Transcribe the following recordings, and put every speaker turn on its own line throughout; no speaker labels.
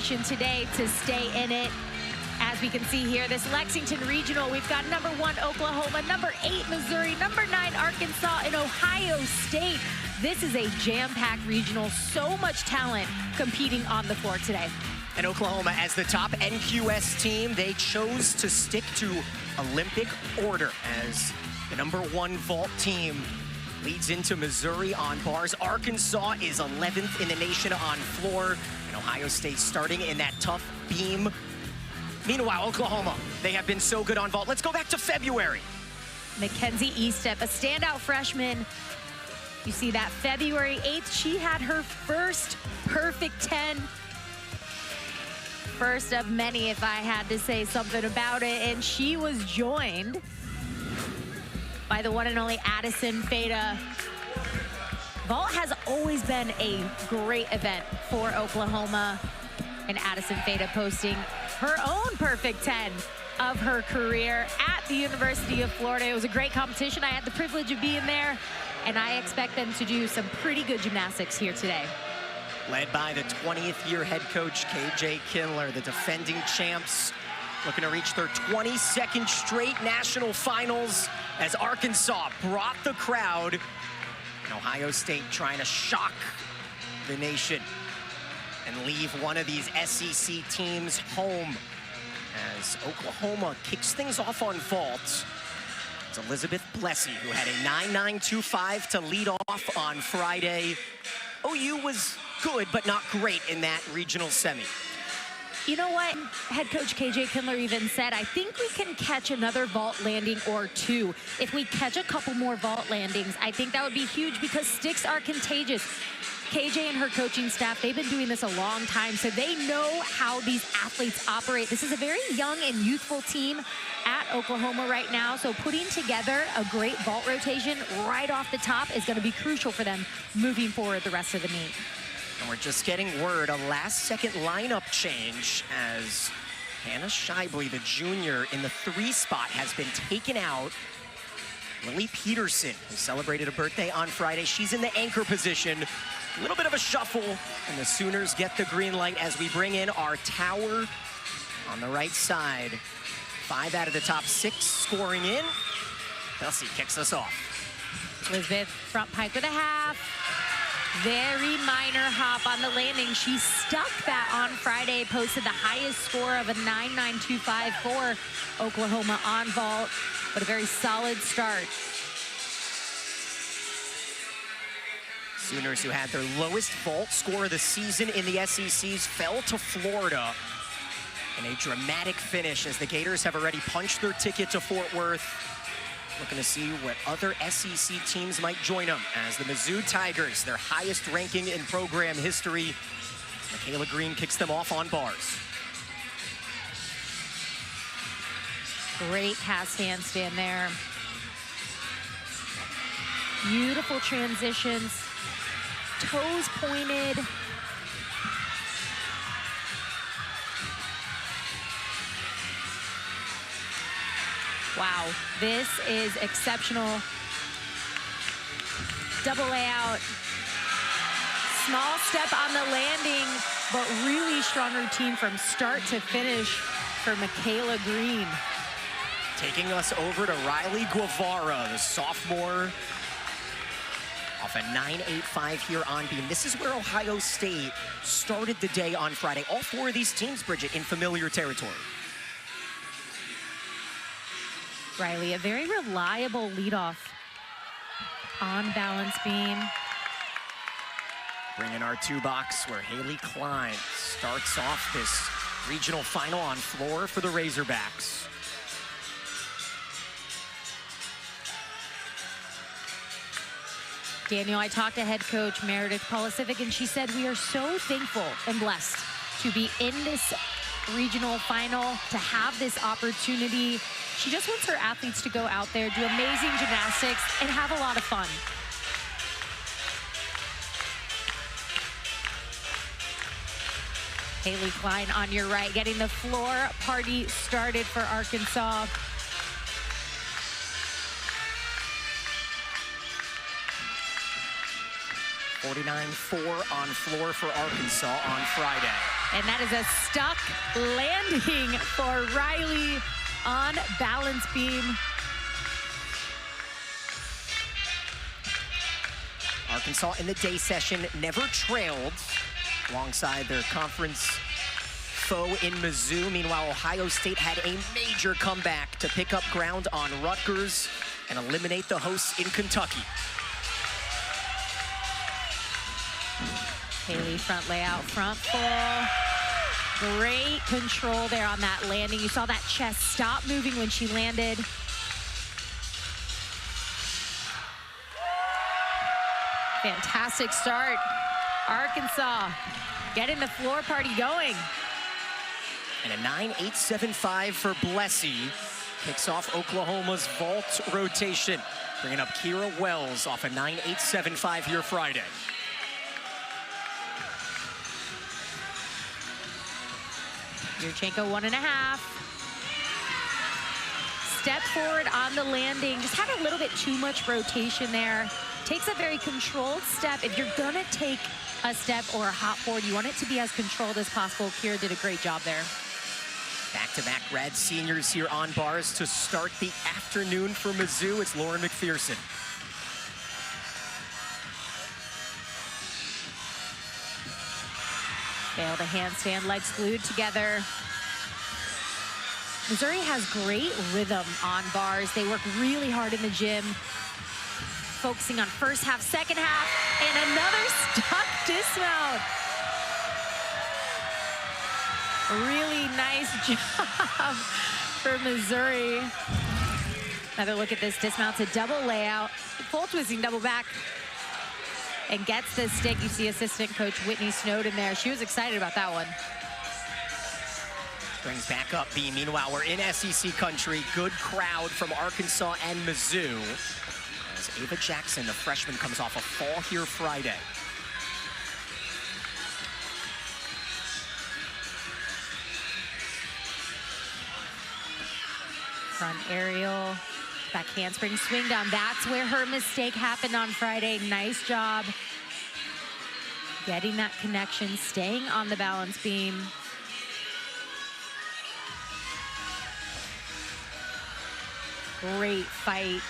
motivation today to stay in it. As we can see here, this Lexington Regional, we've got #1 Oklahoma, #8 Missouri, #9 Arkansas, and Ohio State. This is a jam-packed regional, so much talent competing on the floor today.
And Oklahoma, as the top NQS team, they chose to stick to Olympic order as the #1 vault team leads into Missouri on bars. Arkansas is 11th in the nation on floor, and Ohio State starting in that tough beam. Meanwhile, Oklahoma, they have been so good on vault. Let's go back to February.
Mackenzie Eastep, a standout freshman. You see that February 8th, she had her first perfect 10. First of many, if I had to say something about it, and she was joined by the one and only Addison Feda. Vault has always been a great event for Oklahoma, and Addison Feda posting her own perfect 10 of her career at the University of Florida. It was a great competition. I had the privilege of being there, and I expect them to do some pretty good gymnastics here today.
Led by the 20th year head coach, KJ Kindler, the defending champs, looking to reach their 22nd straight national finals as Arkansas brought the crowd. And Ohio State trying to shock the nation and leave one of these SEC teams home as Oklahoma kicks things off on vault. It's Elizabeth Blessy, who had a 9.925 to lead off on Friday. OU was good, but not great in that regional semi.
You know what? Head coach KJ Kindler even said, I think we can catch another vault landing or two. If we catch a couple more vault landings, I think that would be huge because sticks are contagious. KJ and her coaching staff, they've been doing this a long time, so they know how these athletes operate. This is a very young and youthful team at Oklahoma right now, so putting together a great vault rotation right off the top is going to be crucial for them moving forward the rest of the meet.
And we're just getting word, a last-second lineup change as Hannah Shibley, the junior, in the 3 spot has been taken out. Lily Peterson, who celebrated a birthday on Friday, she's in the anchor position. A little bit of a shuffle, and the Sooners get the green light as we bring in our tower on the right side. 5 out of the top 6 scoring in. Kelsey kicks us off.
Elizabeth front pike with a half. Very minor hop on the landing. She stuck that on Friday, posted the highest score of a 9.925 for Oklahoma on vault, but a very solid start.
Sooners, who had their lowest vault score of the season in the SECs, fell to Florida in a dramatic finish as the Gators have already punched their ticket to Fort Worth. Looking to see what other SEC teams might join them as the Mizzou Tigers, their highest ranking in program history. Michaela Green kicks them off on bars.
Great cast handstand there. Beautiful transitions, toes pointed. Wow, this is exceptional. Double layout. Small step on the landing, but really strong routine from start to finish for Michaela Green.
Taking us over to Riley Guevara, the sophomore, off a 9.85 here on beam. This is where Ohio State started the day on Friday. All 4 of these teams, Bridget, in familiar territory.
Riley, a very reliable leadoff on balance beam.
Bring in our 2 box where Haley Klein starts off this regional final on floor for the Razorbacks.
Daniel, I talked to head coach Meredith Polisivic, and she said we are so thankful and blessed to be in this regional final, to have this opportunity. She just wants her athletes to go out there, do amazing gymnastics, and have a lot of fun. Haley Klein on your right, getting the floor party started for Arkansas.
.49.4 on floor for Arkansas on Friday.
And that is a stuck landing for Riley on balance beam.
Arkansas in the day session never trailed alongside their conference foe in Mizzou. Meanwhile, Ohio State had a major comeback to pick up ground on Rutgers and eliminate the hosts in Kentucky.
Haley front layout, front full. Great control there on that landing. You saw that chest stop moving when she landed. Fantastic start. Arkansas getting the floor party going.
And a 9.875 for Blessy kicks off Oklahoma's vault rotation, bringing up Kira Wells off a 9.875 here Friday.
Yurchenko 1.5. Step forward on the landing. Just had a little bit too much rotation there. Takes a very controlled step. If you're gonna take a step or a hop forward, you want it to be as controlled as possible. Kira did a great job there.
Back-to-back grad seniors here on bars to start the afternoon for Mizzou. It's Lauren McPherson.
Fail the handstand, legs glued together. Missouri has great rhythm on bars. They work really hard in the gym, focusing on first half, second half, and another stuck dismount. Really nice job for Missouri. Another look at this dismount. It's a double layout, full twisting double back, and gets the stick. You see assistant coach Whitney Snowden there. She was excited about that one.
Brings back up B. Meanwhile, we're in SEC country. Good crowd from Arkansas and Mizzou. As Ava Jackson, the freshman, comes off a fall here Friday.
Front aerial, back handspring swing down. That's where her mistake happened on Friday. Nice job getting that connection, staying on the balance beam. Great fight.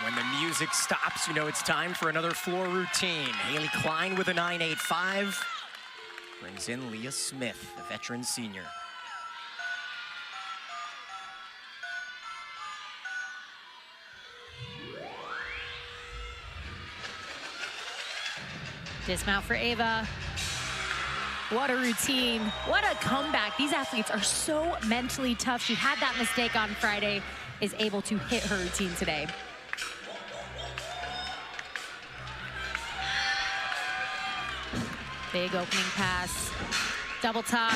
When the music stops, you know it's time for another floor routine. Haley Klein with a 9.85. Brings in Leah Smith, the veteran senior.
Dismount for Ava. What a routine. What a comeback. These athletes are so mentally tough. She had that mistake on Friday, is able to hit her routine today. Big opening pass. Double top.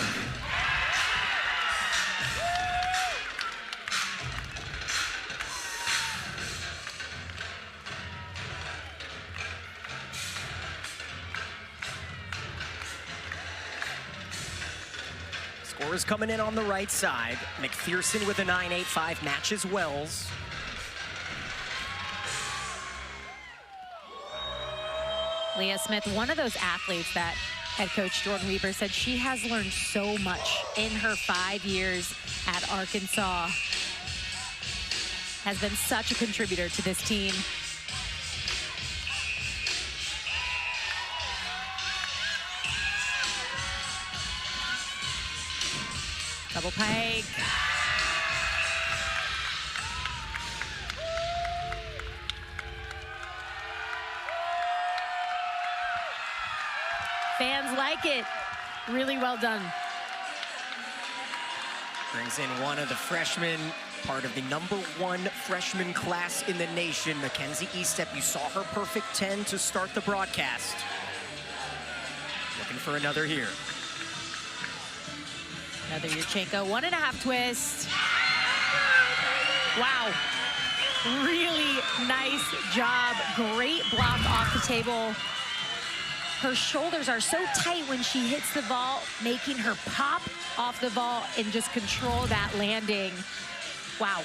Scores coming in on the right side. McPherson with a 9.85 matches Wells.
Leah Smith, one of those athletes that head coach Jordan Weaver said she has learned so much in her 5 years at Arkansas. Has been such a contributor to this team. Double pike. Fans like it. Really well done.
Brings in one of the freshmen, part of the #1 freshman class in the nation, Mackenzie Estep. You saw her perfect 10 to start the broadcast. Looking for another here.
Another Yurchenko, 1.5 twist. Wow. Really nice job. Great block off the table. Her shoulders are so tight when she hits the vault, making her pop off the vault and just control that landing. Wow.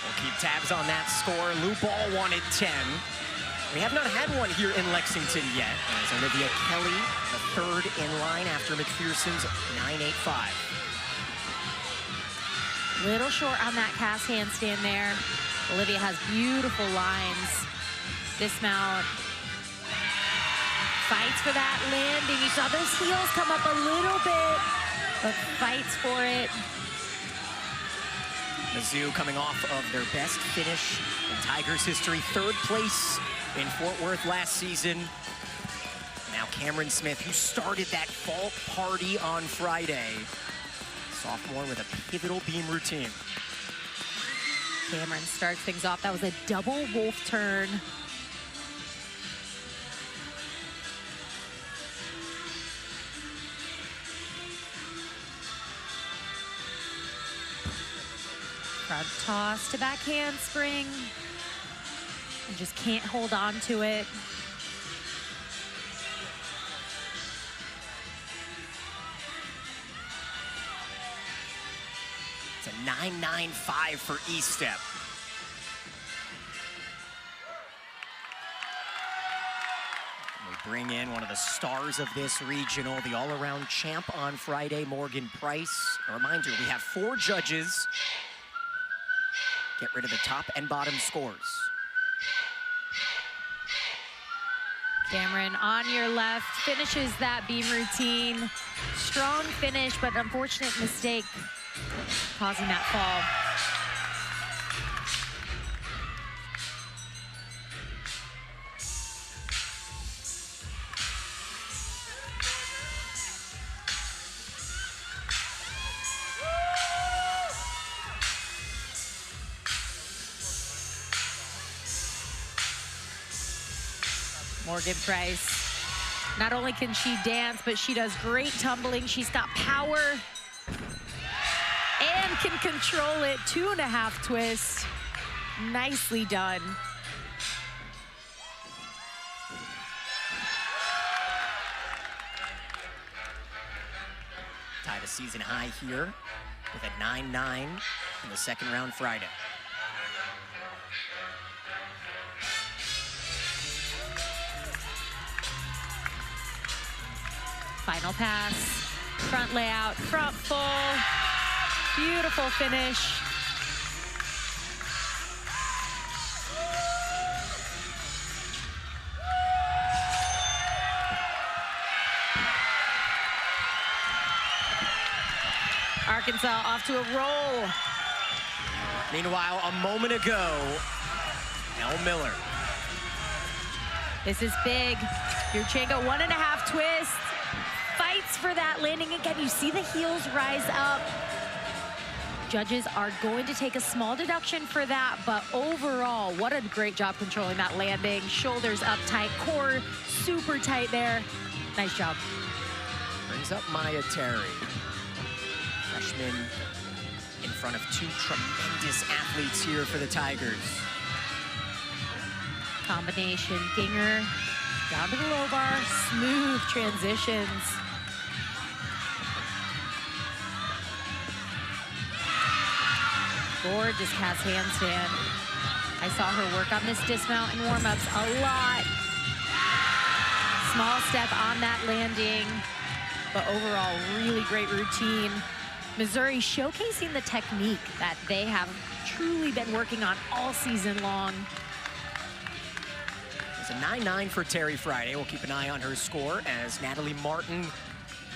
We'll keep tabs on that score. Lou Ball wanted 10. We have not had one here in Lexington yet, as Olivia Kelly, the third in line after McPherson's 9.85.
Little short on that cast handstand there. Olivia has beautiful lines. Dismount. Fights for that landing. You saw those heels come up a little bit, but fights for it.
Mizzou coming off of their best finish in Tigers history, third place in Fort Worth last season. Now Cameron Smith, who started that vault party on Friday. Sophomore with a pivotal beam routine.
Cameron starts things off. That was a double wolf turn. Front toss to back handspring. And just can't hold on to it.
It's a 9.95 for E-step. We bring in one of the stars of this regional, the all-around champ on Friday, Morgan Price. A reminder, we have 4 judges. Get rid of the top and bottom scores.
Cameron on your left, finishes that beam routine. Strong finish, but unfortunate mistake causing that fall. Morgan Price, not only can she dance, but she does great tumbling. She's got power and can control it. 2.5 twists. Nicely done.
Tied a season high here with a 9-9 in the second round Friday.
Final pass, front layout, front full, beautiful finish. Arkansas off to a roll.
Meanwhile, a moment ago, Elle Miller.
This is big. Yurchenko, 1.5 twists. Fights for that landing again. You see the heels rise up. Judges are going to take a small deduction for that, but overall, what a great job controlling that landing. Shoulders up tight, core super tight there. Nice job.
Brings up Maya Terry. Freshman in front of 2 tremendous athletes here for the Tigers.
Combination, Ginger down to the low bar, smooth transitions. Gorgeous cast handstand. I saw her work on this dismount in warm-ups a lot. Small step on that landing, but overall, really great routine. Missouri showcasing the technique that they have truly been working on all season long.
It's a 9-9 for Terry Friday. We'll keep an eye on her score as Natalie Martin,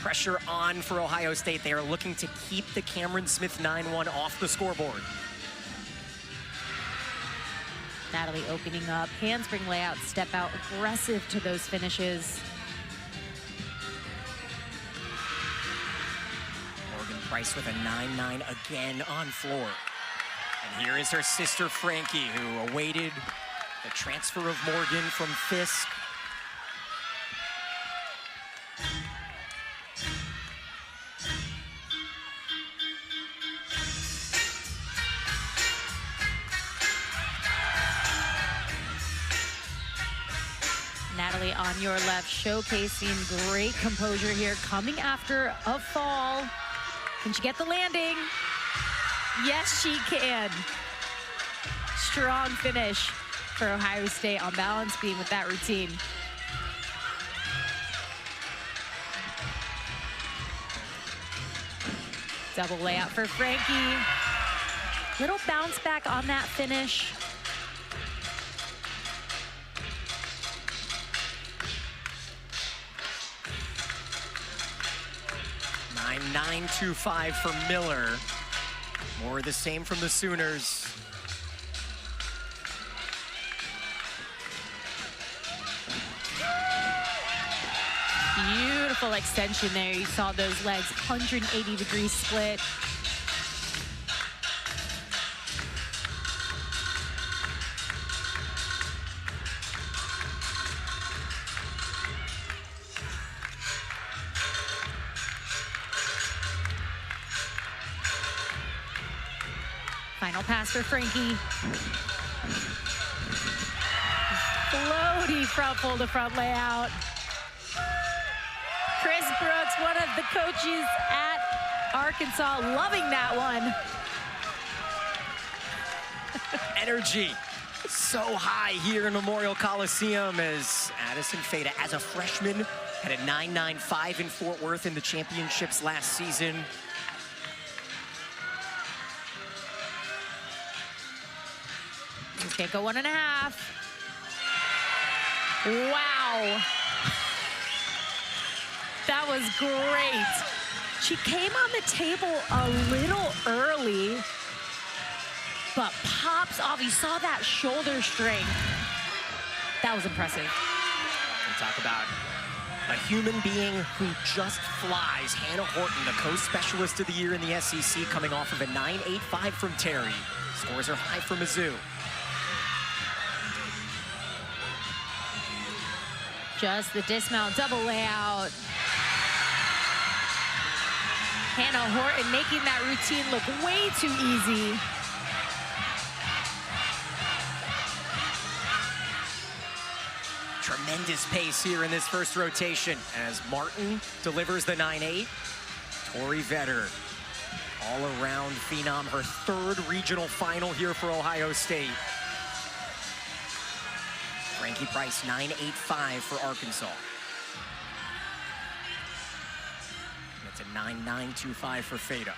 pressure on for Ohio State. They are looking to keep the Cameron Smith 9-1 off the scoreboard.
Natalie opening up, handspring layout, step out, aggressive to those finishes.
Morgan Price with a 9-9 again on floor. And here is her sister Frankie, who awaited the transfer of Morgan from Fisk.
Natalie on your left, showcasing great composure here, coming after a fall. Can she get the landing? Yes, she can. Strong finish. for Ohio State on balance beam with that routine. Double layout for Frankie. Little bounce back on that finish.
(9.925) for Miller. More of the same from the Sooners.
Beautiful extension there. You saw those legs, 180-degree split. Final pass for Frankie. Floaty front full to front layout. Chris Brooks, one of the coaches at Arkansas, loving that one.
Energy so high here in Memorial Coliseum as Addison Feda, as a freshman, had a 9.95 in Fort Worth in the championships last season.
Just can't go 1.5. Wow. That was great. She came on the table a little early, but pops off. You saw that shoulder strength. That was impressive.
We talk about a human being who just flies. Hannah Horton, the co-specialist of the year in the SEC, coming off of a 9.85 from Terry. Scores are high for Mizzou.
Just the dismount, double layout. Hannah Horton making that routine look way too easy.
Tremendous pace here in this first rotation as Martin delivers the 9.8. Tori Vetter, all-around phenom, her third regional final here for Ohio State. Frankie Price, 9.85 for Arkansas. That's a 9.925 for Feda.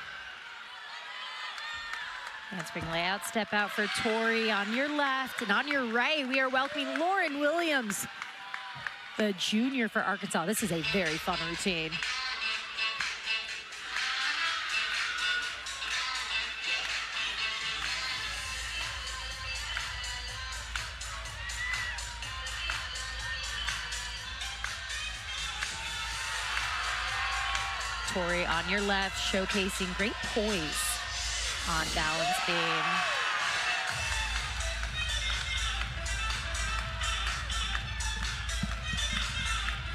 Handspring layout, step out for Tori on your left, and on your right, we are welcoming Lauren Williams, the junior for Arkansas. This is a very fun routine. Tori on your left, showcasing great poise on balance beam.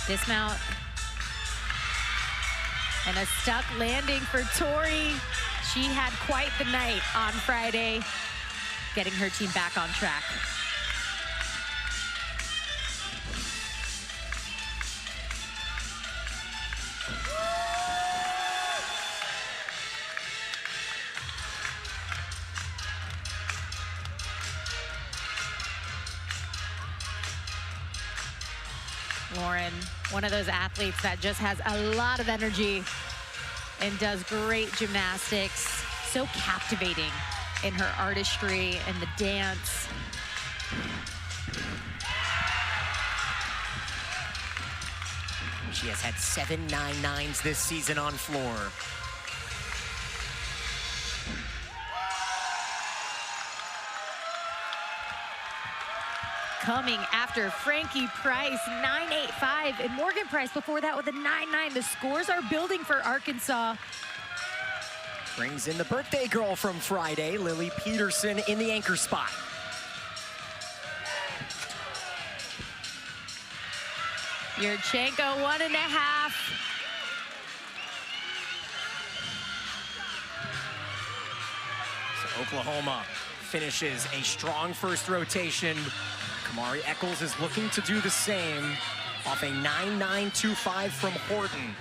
Dismount. And a stuck landing for Tori. She had quite the night on Friday, getting her team back on track. Lauren, one of those athletes that just has a lot of energy and does great gymnastics. So captivating in her artistry and the dance.
She has had 7 9.9s this season on floor.
Coming after Frankie Price, 9.85, and Morgan Price before that with a 9.9. The scores are building for Arkansas.
Brings in the birthday girl from Friday, Lily Peterson, in the anchor spot.
Yurchenko, 1.5.
So Oklahoma finishes a strong first rotation. Kamari Eccles is looking to do the same off a 9.925 from Horton.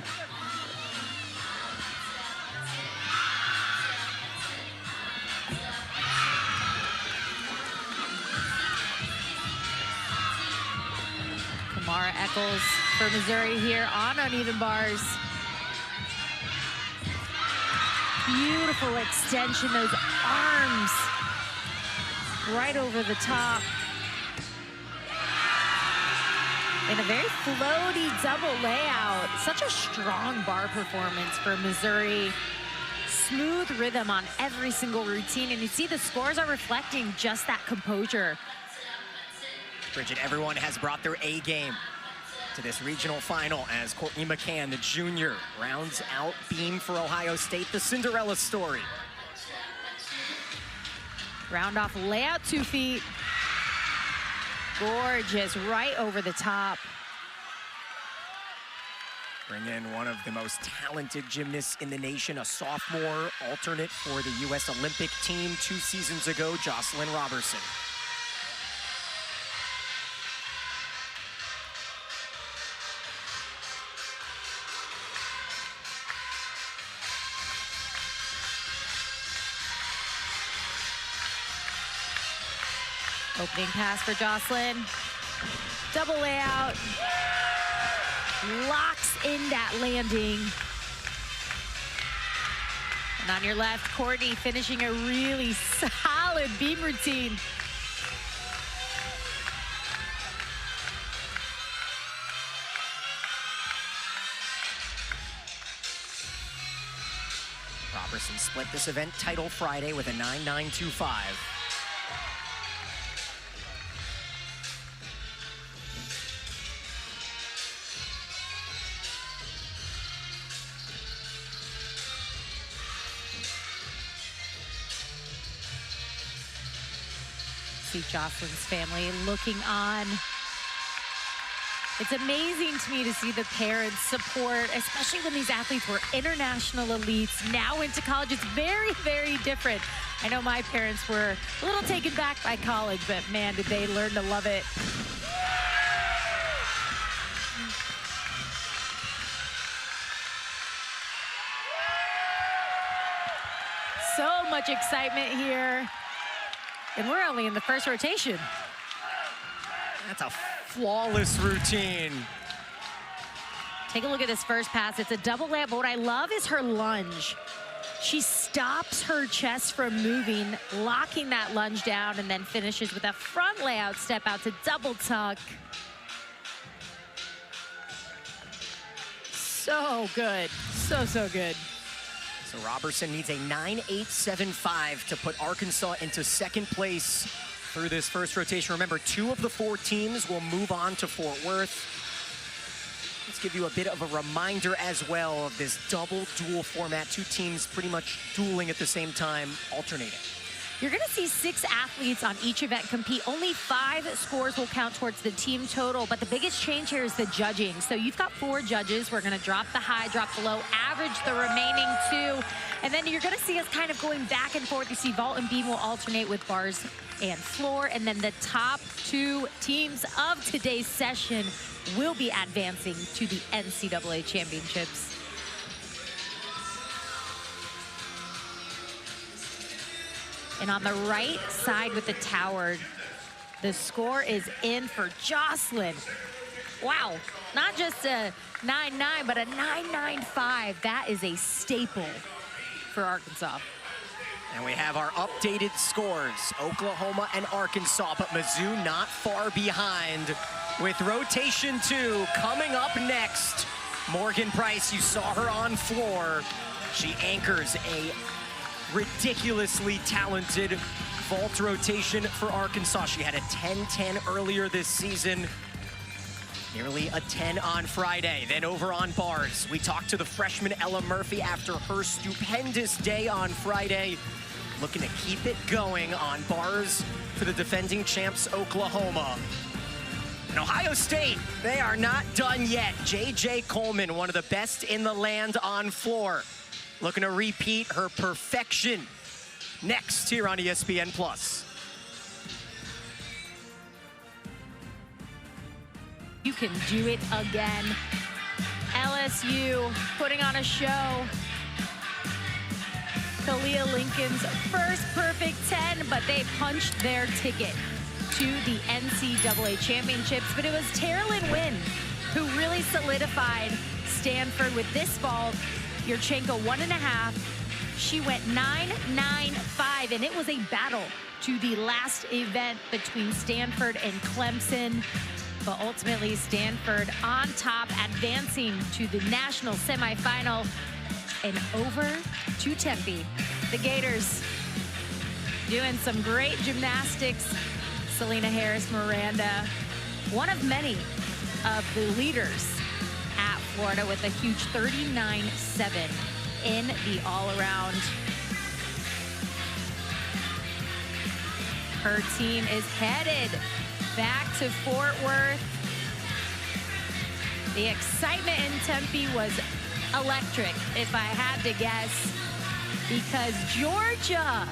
Mara Eccles for Missouri here on uneven bars. Beautiful extension, those arms right over the top. In a very floaty double layout. Such a strong bar performance for Missouri. Smooth rhythm on every single routine, and you see the scores are reflecting just that composure.
Bridget, everyone has brought their A game to this regional final as Courtney McCann, the junior, rounds out beam for Ohio State, the Cinderella story.
Round off layout 2 feet. Gorgeous, right over the top.
Bring in one of the most talented gymnasts in the nation, a sophomore alternate for the U.S. Olympic team 2 seasons ago, Jocelyn Robertson.
Opening pass for Jocelyn. Double layout. Locks in that landing. And on your left, Courtney finishing a really solid beam routine.
Robertson split this event title Friday with a 9.925.
See Jocelyn's family looking on. It's amazing to me to see the parents support, especially when these athletes were international elites, now into college. It's very, very different. I know my parents were a little taken back by college, but man, did they learn to love it. So much excitement here. And we're only in the first rotation.
That's a flawless routine.
Take a look at this first pass. It's a double layup, but what I love is her lunge. She stops her chest from moving, locking that lunge down, and then finishes with a front layout step out to double tuck. So good, so good.
So Robertson needs a 9.875 to put Arkansas into second place through this first rotation. Remember, 2 of the 4 teams will move on to Fort Worth. Let's give you a bit of a reminder as well of this double duel format. 2 teams pretty much dueling at the same time, alternating.
You're gonna see 6 athletes on each event compete. Only 5 scores will count towards the team total, but the biggest change here is the judging. So you've got 4 judges. We're gonna drop the high, drop the low, average the remaining 2. And then you're gonna see us kind of going back and forth. You see vault and beam will alternate with bars and floor. And then the top 2 teams of today's session will be advancing to the NCAA championships. And on the right side with the tower, the score is in for Jocelyn. Wow, not just a 9.9, but a 9.95. That is a staple for Arkansas.
And we have our updated scores, Oklahoma and Arkansas, but Mizzou not far behind with rotation 2 coming up next. Morgan Price, you saw her on floor. She anchors a ridiculously talented vault rotation for Arkansas. She had a 10-10 earlier this season, nearly a 10 on Friday. Then over on bars, we talked to the freshman Ella Murphy after her stupendous day on Friday, looking to keep it going on bars for the defending champs, Oklahoma. And Ohio State, they are not done yet. J.J. Coleman, one of the best in the land on floor, looking to repeat her perfection next here on ESPN+.
You can do it again. LSU putting on a show. Kalia Lincoln's first perfect 10, but they punched their ticket. to the NCAA championships, but it was Terrelyn Wynn who really solidified Stanford with this vault. Yurchenko 1.5. She went 9.95, and it was a battle to the last event between Stanford and Clemson. But ultimately, Stanford on top, advancing to the national semifinal and over to Tempe. The Gators doing some great gymnastics. Selena Harris-Miranda, one of many of the leaders at Florida with a huge 39.7 in the all-around. Her team is headed back to Fort Worth. The excitement in Tempe was electric, if I had to guess, because Georgia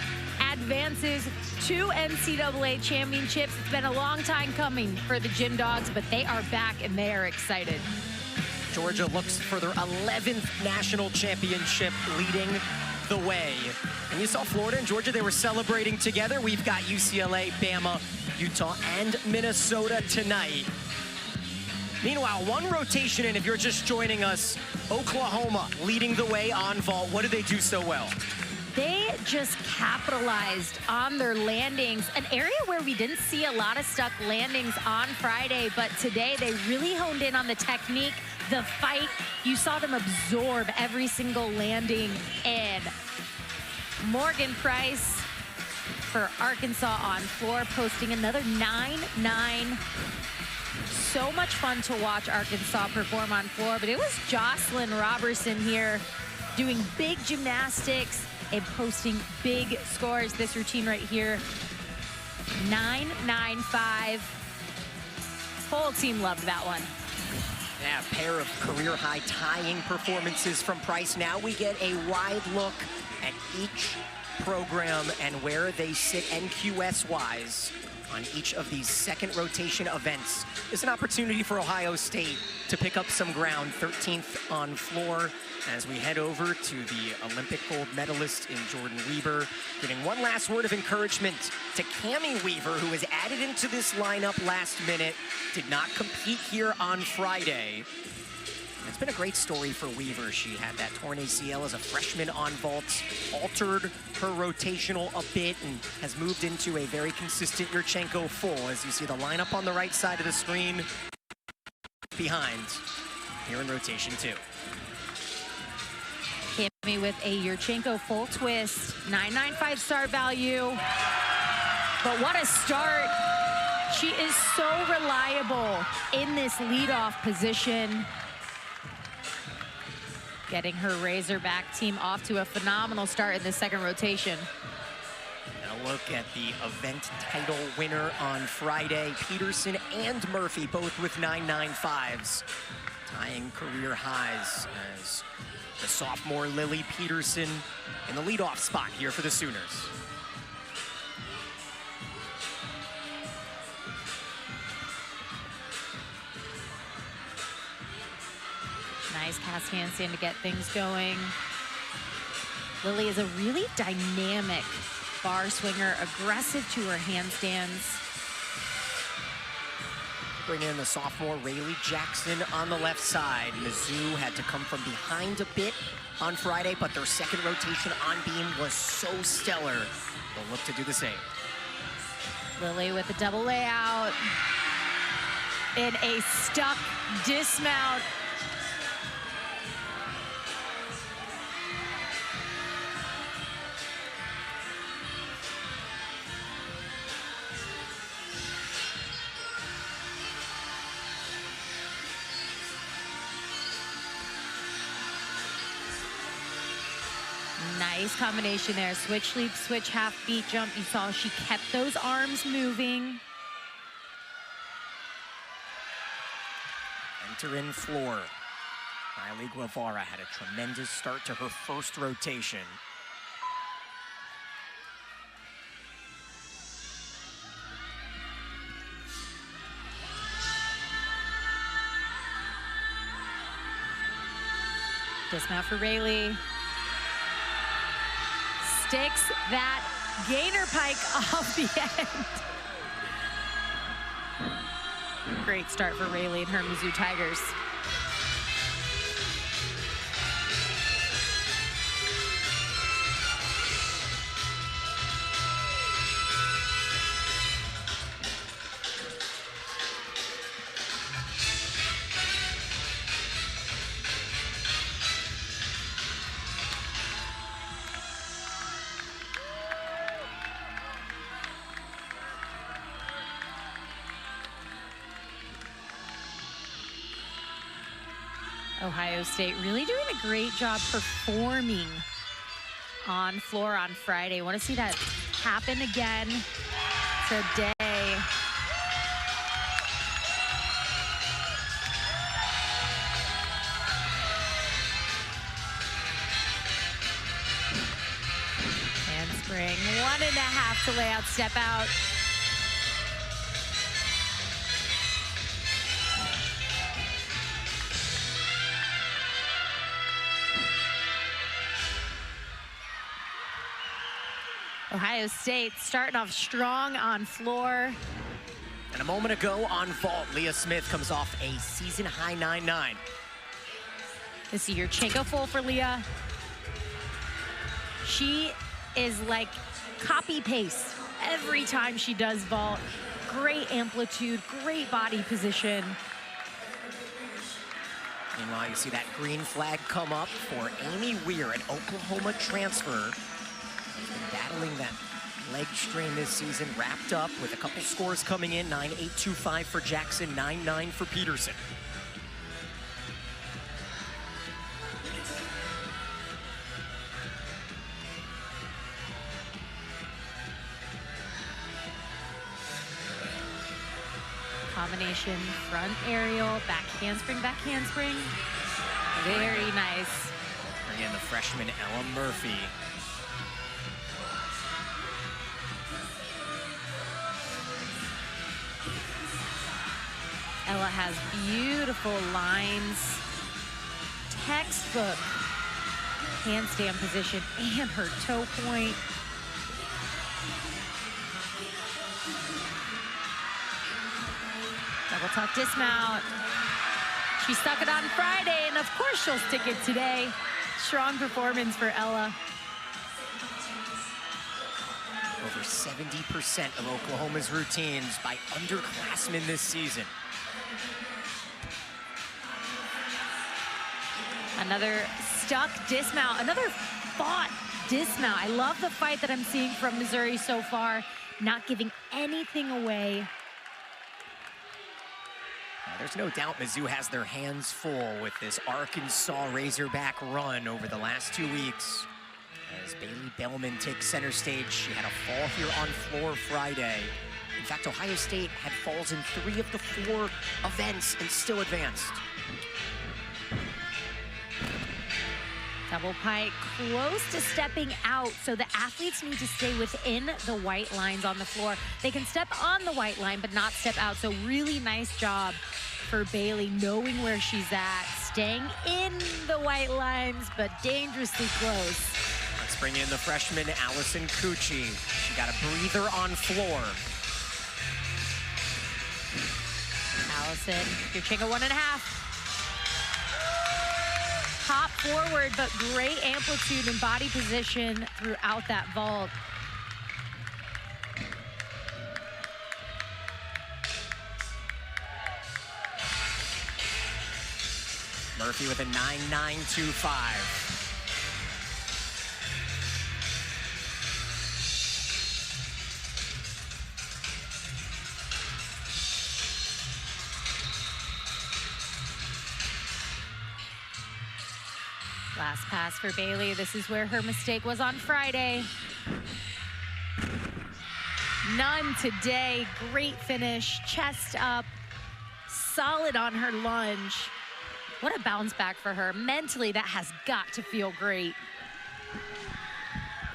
advances to NCAA championships. It's been a long time coming for the Gym Dogs, but they are back and they are excited.
Georgia looks for their 11th national championship, leading the way. And you saw Florida and Georgia, they were celebrating together. We've got UCLA, Bama, Utah, and Minnesota tonight. Meanwhile, one rotation in, if you're just joining us, Oklahoma leading the way on vault. What did they do so well?
They just capitalized on their landings, an area where we didn't see a lot of stuck landings on Friday, but today they really honed in on the technique, the fight. You saw them absorb every single landing. And Morgan Price for Arkansas on floor, posting another 9.9. So much fun to watch Arkansas perform on floor, but it was Jocelyn Robertson here doing big gymnastics and posting big scores. This routine right here, 9.95. Whole team loved that one.
Yeah, a pair of career-high tying performances from Price. Now we get a wide look at each program and where they sit NQS-wise on each of these second rotation events. It's an opportunity for Ohio State to pick up some ground, 13th on floor, as we head over to the Olympic gold medalist in Jordan Weber. Getting one last word of encouragement to Cammie Weaver, who was added into this lineup last minute, did not compete here on Friday. It's been a great story for Weaver. She had that torn ACL as a freshman on vaults, altered her rotational a bit, and has moved into a very consistent Yurchenko full, as you see the lineup on the right side of the screen behind here in rotation 2.
Cammie with a Yurchenko full twist, 9.95 start value. But what a start. She is so reliable in this leadoff position. Getting her Razorback team off to a phenomenal start in the second rotation.
Now look at the event title winner on Friday. Peterson and Murphy both with 9.95s, tying career highs as the sophomore Lily Peterson in the leadoff spot here for the Sooners.
Nice cast handstand to get things going. Lily is a really dynamic bar swinger, aggressive to her handstands.
Bring in the sophomore Rayleigh Jackson on the left side. Mizzou had to come from behind a bit on Friday, but their second rotation on beam was so stellar. They'll look to do the same.
Lily with a double layout in a stuck dismount. Nice combination there. Switch leap, switch half beat jump. You saw she kept those arms moving.
Enter in floor. Riley Guevara had a tremendous start to her first rotation.
Dismount for Rayleigh. Sticks that gainer pike off the end. Great start for Rayleigh and her Mizzou Tigers. Ohio State really doing a great job performing on floor on Friday. Want to see that happen again today. Handspring, 1.5 to lay out, step out. Ohio State starting off strong on floor.
And a moment ago on vault, Leah Smith comes off a season-high 9.9.
This is your Chenko full for Leah. She is like copy-paste every time she does vault. Great amplitude, great body position.
Meanwhile, you see that green flag come up for Amy Weir, an Oklahoma transfer. She's been battling that leg strain this season, wrapped up with a couple scores coming in, 9.825 for Jackson, 9.9 for Peterson.
Combination front aerial, back handspring, back handspring. Very nice.
Bring in the freshman Ella Murphy.
Ella has beautiful lines, textbook handstand position, and her toe point. Double tuck dismount. She stuck it on Friday, and of course she'll stick it today. Strong performance for Ella.
Over 70% of Oklahoma's routines by underclassmen this season.
Another stuck dismount, another fought dismount. I love the fight that I'm seeing from Missouri so far, not giving anything away.
There's no doubt Mizzou has their hands full with this Arkansas Razorback run over the last 2 weeks. As Bailey Bellman takes center stage, she had a fall here on floor Friday. In fact, Ohio State had falls in 3 of the 4 events and still advanced.
Double pike, close to stepping out, so the athletes need to stay within the white lines on the floor. They can step on the white line, but not step out, so really nice job for Bailey, knowing where she's at, staying in the white lines, but dangerously close.
Let's bring in the freshman Allison Cucci. She got a breather on floor.
Allison, your Chenko 1.5. Hop forward, but great amplitude and body position throughout that vault.
Murphy with a 9.925.
Last pass for Bailey. This is where her mistake was on Friday. None today. Great finish, chest up, solid on her lunge. What a bounce back for her. Mentally, that has got to feel great.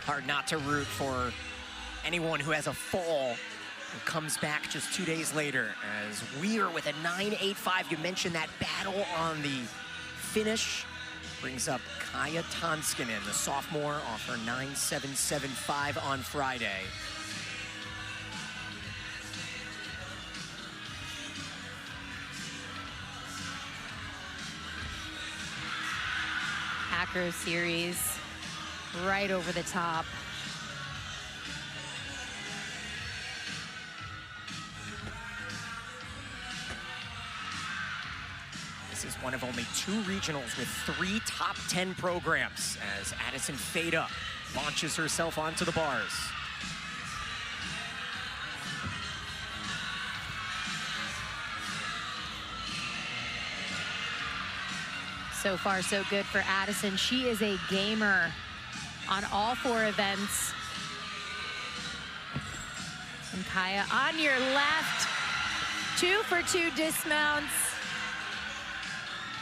Hard not to root for anyone who has a fall and comes back just 2 days later. As Weir with a 9.85, you mentioned that battle on the finish. Brings up Kaya Tonskinen, the sophomore, off her 9.775 on Friday.
acro series right over the top.
This is one of only 2 regionals with 3 top 10 programs as Addison Fada launches herself onto the bars.
So far, so good for Addison. She is a gamer on all 4 events. And Kaya on your left, 2 for 2 dismounts.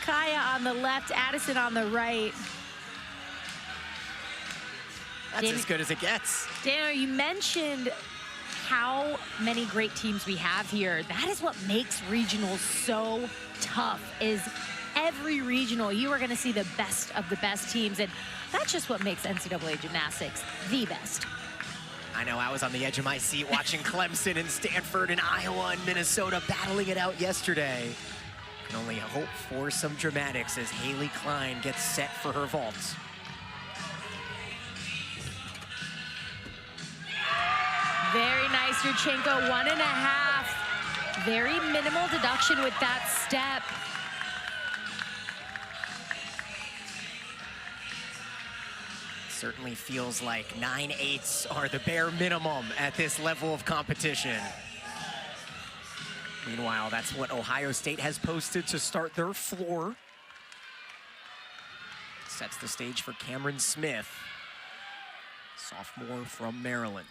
Kaya on the left, Addison on the right.
That's as good as it gets.
Daniel, you mentioned how many great teams we have here. That is what makes regionals so tough, is every regional, you are gonna see the best of the best teams, and that's just what makes NCAA gymnastics the best.
I know, I was on the edge of my seat watching Clemson and Stanford and Iowa and Minnesota battling it out yesterday. Can only hope for some dramatics as Haley Klein gets set for her vault.
Very nice, Yurchenko, 1.5. Very minimal deduction with that step.
Certainly feels like 9/8 are the bare minimum at this level of competition. Meanwhile, that's what Ohio State has posted to start their floor. Sets the stage for Cameron Smith, sophomore from Maryland.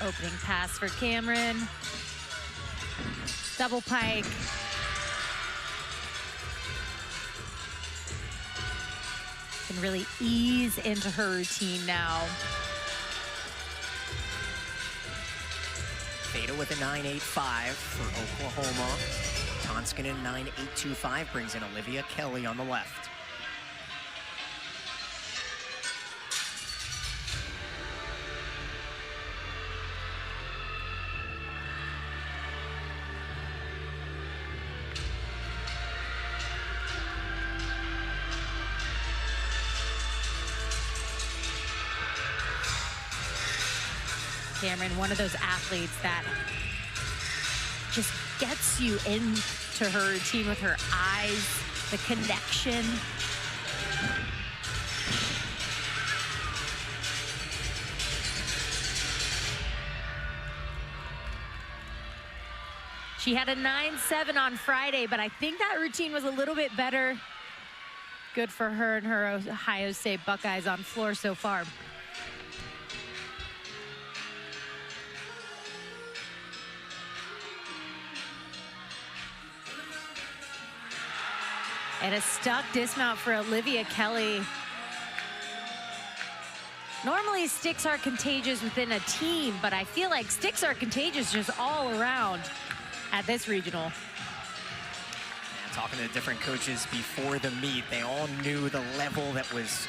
Opening pass for Cameron. Double pike. Can really ease into her routine now.
Fada with a 9.85 for Oklahoma. Tonskinen 9.825 brings in Olivia Kelly on the left.
Cameron, one of those athletes that just gets you into her routine with her eyes, the connection. She had a 9.7 on Friday, but I think that routine was a little bit better. Good for her and her Ohio State Buckeyes on floor so far. And a stuck dismount for Olivia Kelly. Normally sticks are contagious within a team, but I feel like sticks are contagious just all around at this regional.
Yeah, talking to different coaches before the meet, they all knew the level that was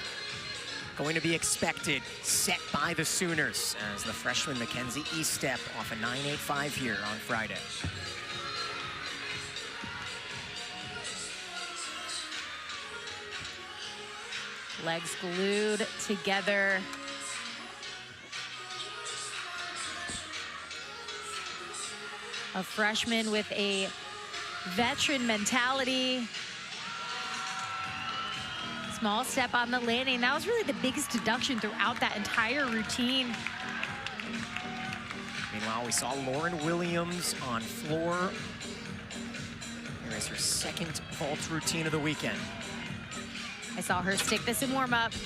going to be expected, set by the Sooners, as the freshman Mackenzie Eastep off a 9.85 here on Friday.
Legs glued together. A freshman with a veteran mentality. Small step on the landing. That was really the biggest deduction throughout that entire routine.
Meanwhile, we saw Lauren Williams on floor. Here is her second vault routine of the weekend.
I saw her stick this in warm-up. Just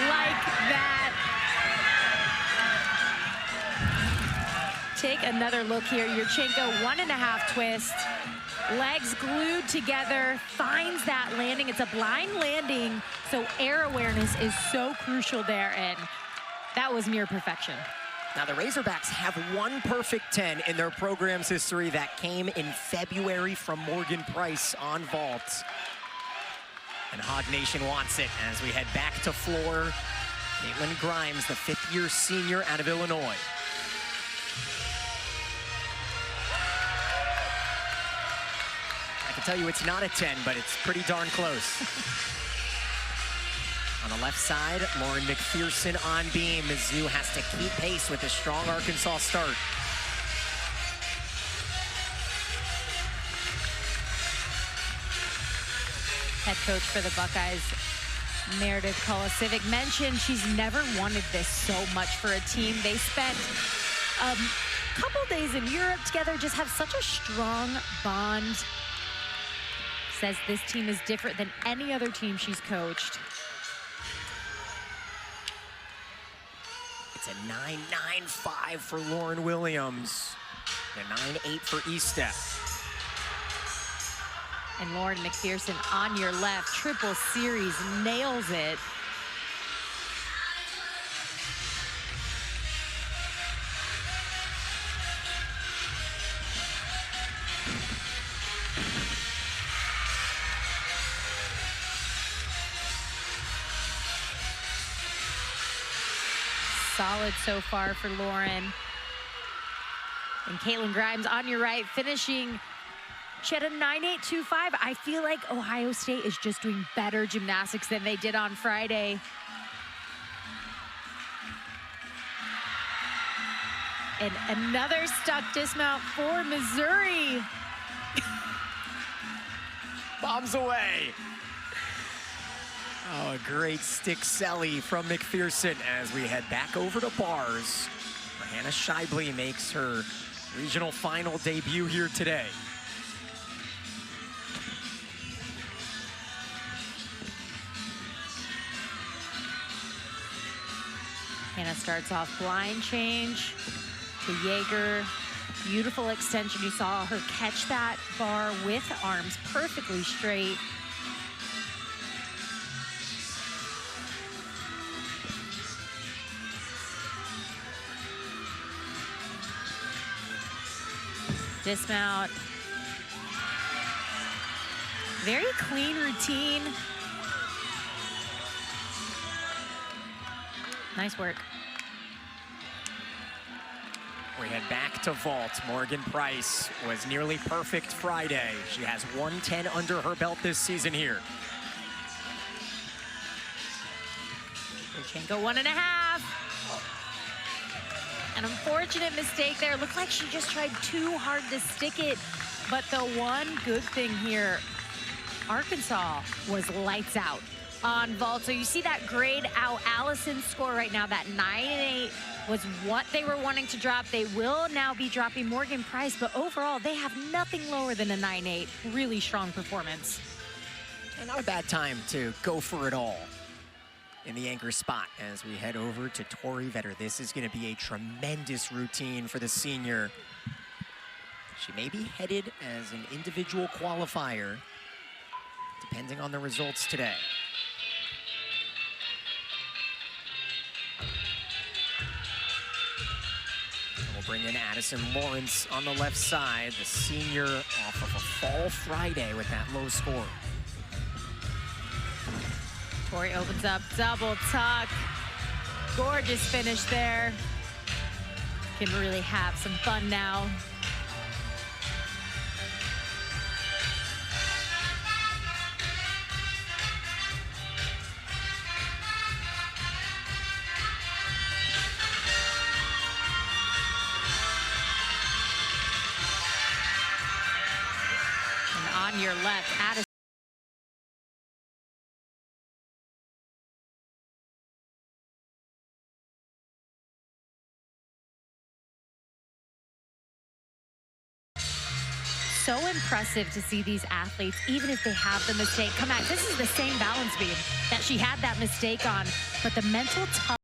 like that. Take another look here. Yurchenko, 1.5 twist. Legs glued together, finds that landing. It's a blind landing, so air awareness is so crucial there, and that was near perfection.
Now, the Razorbacks have one perfect 10 in their program's history. That came in February from Morgan Price on vault. And Hog Nation wants it as we head back to floor. Caitlin Grimes, the fifth-year senior out of Illinois. I can tell you it's not a 10, but it's pretty darn close. On the left side, Lauren McPherson on beam. Mizzou has to keep pace with a strong Arkansas start.
Head coach for the Buckeyes, Meredith Kolasiewicz, mentioned she's never wanted this so much for a team. They spent a couple days in Europe together, just have such a strong bond. Says this team is different than any other team she's coached.
It's a 9.95 for Lauren Williams. A 9.8 for Estep.
And Lauren McPherson on your left, triple series, nails it. Solid so far for Lauren. And Caitlin Grimes on your right, finishing. She had a 9.825. I feel like Ohio State is just doing better gymnastics than they did on Friday. And another stuck dismount for Missouri.
Bombs away. Oh, a great stick celly from McPherson as we head back over to bars. Hannah Scheibele makes her regional final debut here today.
Hannah starts off blind change to Jaeger. Beautiful extension. You saw her catch that bar with arms perfectly straight. Dismount. Very clean routine. Nice work.
We head back to vault. Morgan Price was nearly perfect Friday. She has 110 under her belt this season here.
Go 1.5. An unfortunate mistake there. Looked like she just tried too hard to stick it. But the one good thing here, Arkansas was lights out on vault. So you see that grade out Allison's score right now, that 9.8 was what they were wanting to drop. They will now be dropping Morgan Price, but overall they have nothing lower than a 9.8. Really strong performance.
And not a bad time to go for it all in the anchor spot as we head over to Tori Vetter. This is going to be a tremendous routine for the senior. She may be headed as an individual qualifier, depending on the results today. We'll bring in Addison Lawrence on the left side, the senior off of a fall Friday with that low score.
Tori opens up, double tuck. Gorgeous finish there. Can really have some fun now. And on your left, Addison. So impressive to see these athletes, even if they have the mistake, come back. This is the same balance beam that she had that mistake on, but the mental toughness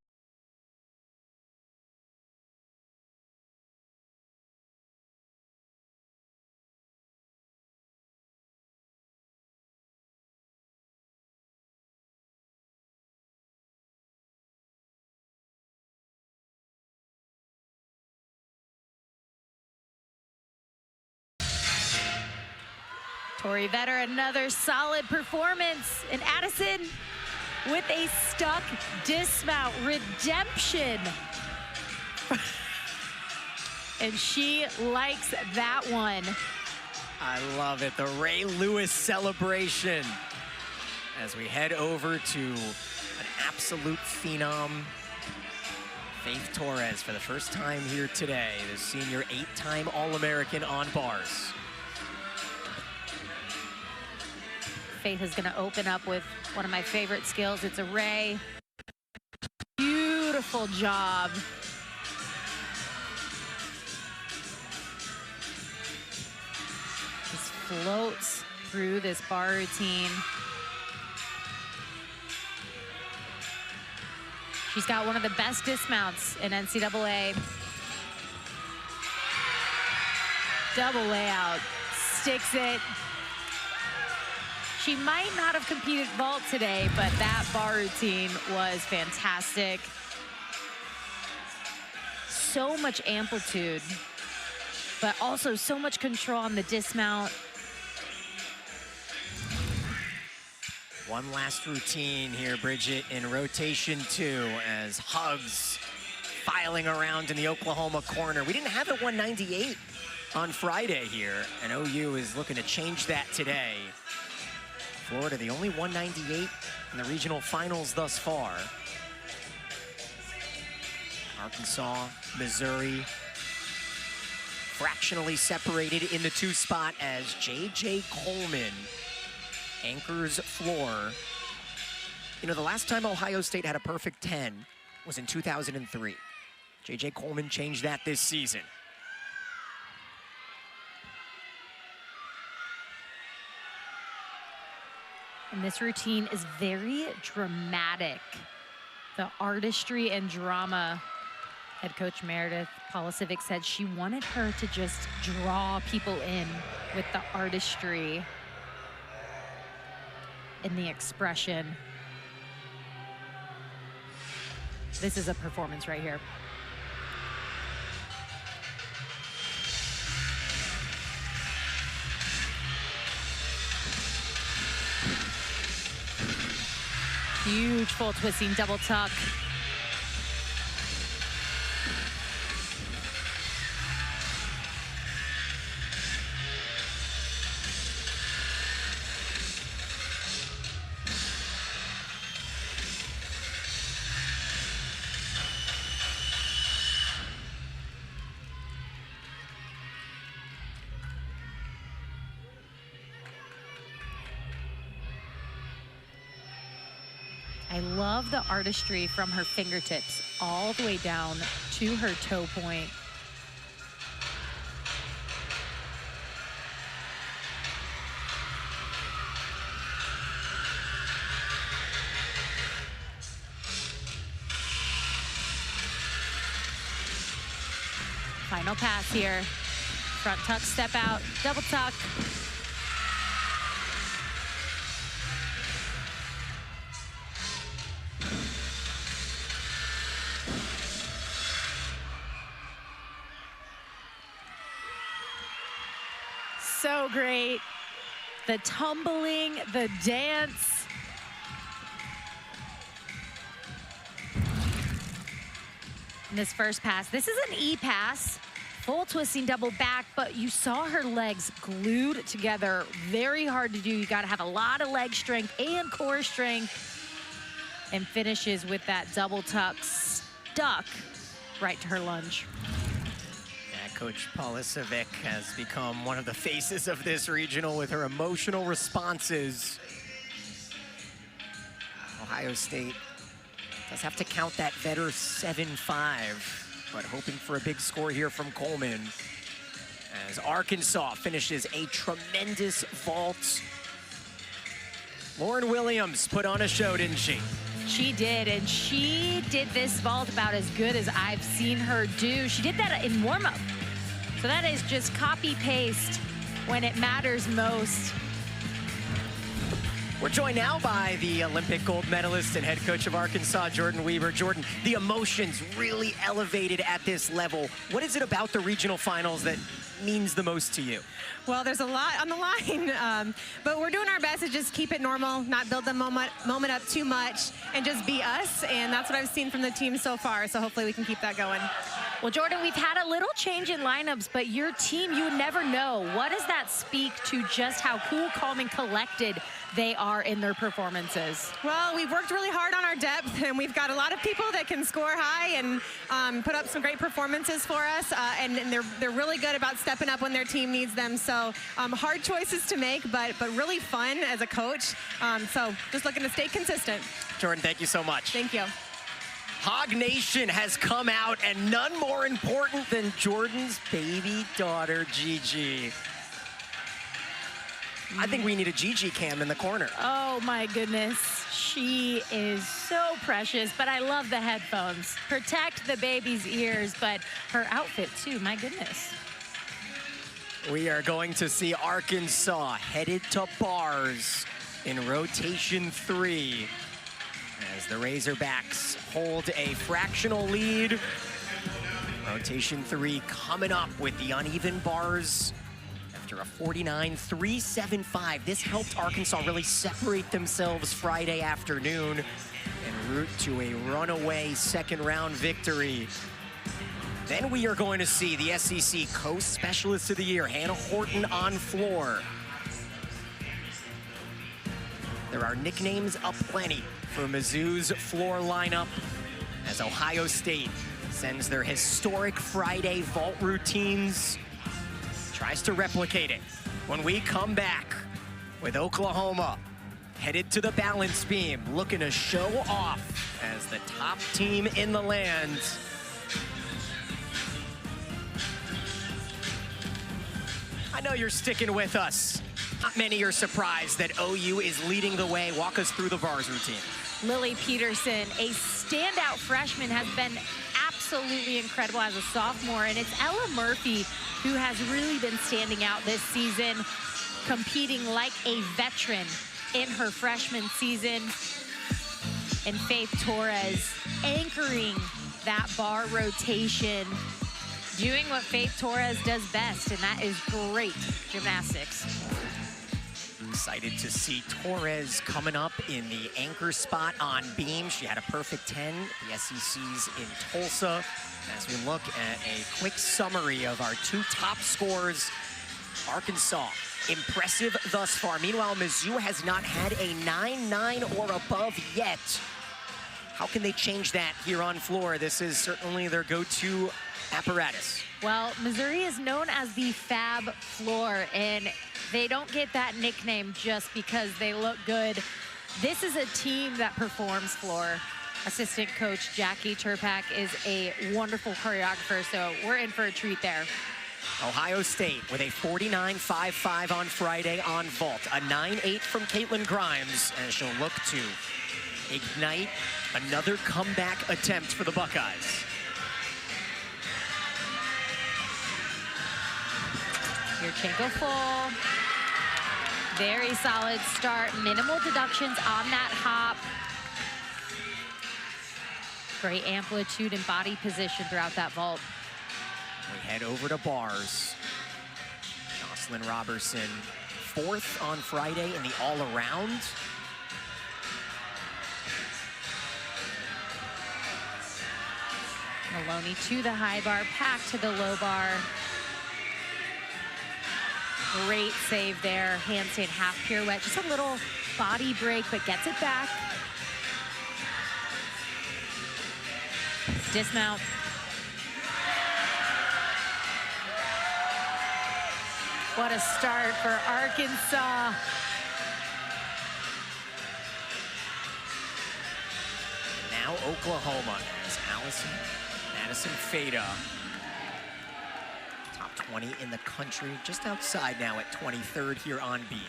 Tori Vetter, another solid performance. And Addison with a stuck dismount redemption. And she likes that one.
I love it, the Ray Lewis celebration. As we head over to an absolute phenom, Faith Torres, for the first time here today, the senior 8-time All-American on bars.
Faith is gonna open up with one of my favorite skills. It's a Ray. Beautiful job. Just floats through this bar routine. She's got one of the best dismounts in NCAA. Double layout, sticks it. She might not have competed vault today, but that bar routine was fantastic. So much amplitude, but also so much control on the dismount.
One last routine here, Bridget, in rotation 2 as Hugs filing around in the Oklahoma corner. We didn't have it 198 on Friday here, and OU is looking to change that today. Florida, the only 198 in the regional finals thus far. Arkansas, Missouri, fractionally separated in the 2 spot as J.J. Coleman anchors floor. You know, the last time Ohio State had a perfect 10 was in 2003. J.J. Coleman changed that this season.
And this routine is very dramatic. The artistry and drama. Head coach Meredith Polisivic said she wanted her to just draw people in with the artistry and the expression. This is a performance right here. Huge full twisting double tuck. I love the artistry from her fingertips all the way down to her toe point. Final pass here. Front tuck, step out, double tuck. So great. The tumbling, the dance. In this first pass, this is an E pass, full twisting double back, but you saw her legs glued together. Very hard to do. You got to have a lot of leg strength and core strength. And finishes with that double tuck stuck right to her lunge.
Coach Polisivic has become one of the faces of this regional with her emotional responses. Ohio State does have to count that Vetter 7-5, but hoping for a big score here from Coleman. As Arkansas finishes a tremendous vault. Lauren Williams put on a show, didn't she?
She did, and she did this vault about as good as I've seen her do. She did that in warm-up. So that is just copy-paste when it matters most.
We're joined now by the Olympic gold medalist and head coach of Arkansas, Jordan Weaver. Jordan, the emotions really elevated at this level. What is it about the regional finals that means the most to you?
Well, there's a lot on the line, but we're doing our best to just keep it normal, not build the moment up too much, and just be us, and that's what I've seen from the team so far, so hopefully we can keep that going.
Well, Jordan, we've had a little change in lineups, but your team, you never know. What does that speak to just how cool, calm, and collected they are in their performances?
Well, we've worked really hard on our depth, and we've got a lot of people that can score high and put up some great performances for us, and they're really good about stepping up when their team needs them. So hard choices to make, but really fun as a coach. So just looking to stay consistent.
Jordan, thank you so much.
Thank you.
Hog Nation has come out, and none more important than Jordan's baby daughter, Gigi. I think we need a Gigi cam in the corner.
Oh my goodness, she is so precious, but I love the headphones. Protect the baby's ears, but her outfit too, my goodness.
We are going to see Arkansas headed to bars in rotation 3 as the Razorbacks hold a fractional lead. Rotation 3 coming up with the uneven bars after a 49-3-7-5. This helped Arkansas really separate themselves Friday afternoon en route to a runaway second-round victory. Then we are going to see the SEC Coast Specialist of the Year, Hannah Horton, on floor. There are nicknames aplenty for Mizzou's floor lineup as Ohio State sends their historic Friday vault routines, tries to replicate it. When we come back with Oklahoma headed to the balance beam, looking to show off as the top team in the land. I know you're sticking with us. Not many are surprised that OU is leading the way. Walk us through the bars routine.
Lily Peterson, a standout freshman, has been absolutely incredible as a sophomore, and it's Ella Murphy who has really been standing out this season, competing like a veteran in her freshman season. And Faith Torres anchoring that bar rotation, doing what Faith Torres does best, and that is great gymnastics.
Excited to see Torres coming up in the anchor spot on beam. She had a perfect 10 at the SECs in Tulsa. As we look at a quick summary of our 2 top scorers, Arkansas, impressive thus far. Meanwhile, Mizzou has not had a 9-9 or above yet. How can they change that here on floor? This is certainly their go-to apparatus.
Well, Missouri is known as the Fab Floor, and they don't get that nickname just because they look good. This is a team that performs floor. Assistant coach Jackie Turpak is a wonderful choreographer, so we're in for a treat there.
Ohio State with a 49-5-5 on Friday on vault. A 9-8 from Caitlin Grimes, and she'll look to ignite another comeback attempt for the Buckeyes.
Yurchenko full. Very solid start. Minimal deductions on that hop. Great amplitude and body position throughout that vault.
We head over to bars. Jocelyn Robertson, 4th on Friday in the all-around.
Maloney to the high bar, Pack to the low bar. Great save there. Handstand half pirouette. Just a little body break, but gets it back. Dismount. What a start for Arkansas.
Now Oklahoma as Madison Fada, top 20 in the country, just outside now at 23rd here on beam.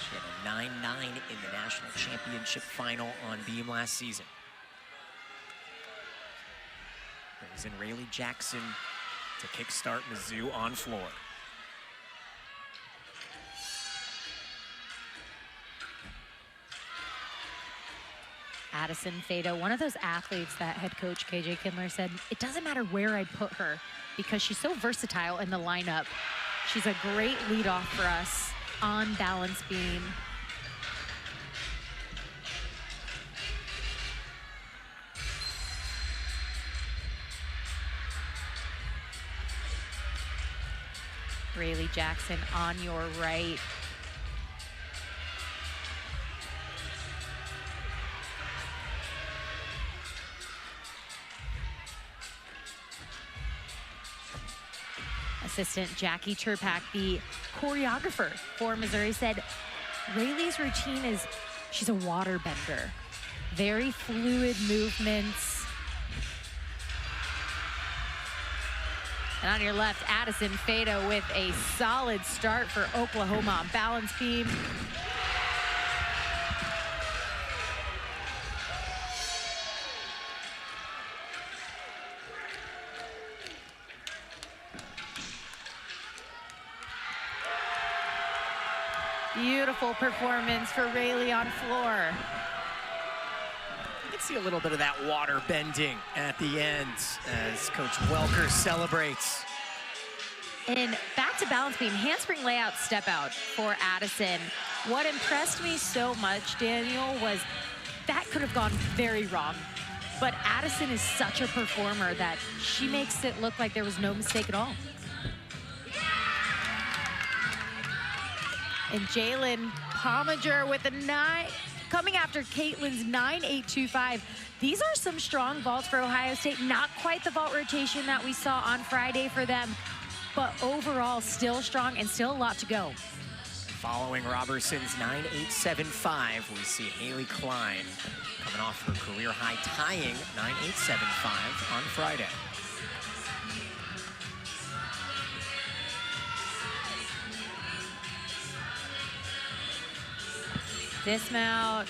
She had a 9-9 in the national championship final on beam last season. Brings in Rayleigh Jackson to kickstart Mizzou on floor.
Addison Fado, one of those athletes that head coach KJ Kindler said, it doesn't matter where I put her because she's so versatile in the lineup. She's a great leadoff for us on balance beam. Rayleigh Jackson on your right. Assistant Jackie Turpak, the choreographer for Missouri, said Rayleigh's routine is, she's a water bender. Very fluid movements. And on your left, Addison Fado with a solid start for Oklahoma on balance beam. Beautiful performance for Rayleigh on floor.
You can see a little bit of that water bending at the end as Coach Welker celebrates.
And back to balance beam, handspring layout step out for Addison. What impressed me so much, Daniel, was that could have gone very wrong. But Addison is such a performer that she makes it look like there was no mistake at all. And Jalen Pomager with a 9, coming after Caitlin's 9.825. These are some strong vaults for Ohio State. Not quite the vault rotation that we saw on Friday for them, but overall still strong and still a lot to go.
Following Robertson's 9.875, we see Haley Klein coming off her career high, tying 9.875 on Friday.
Dismount,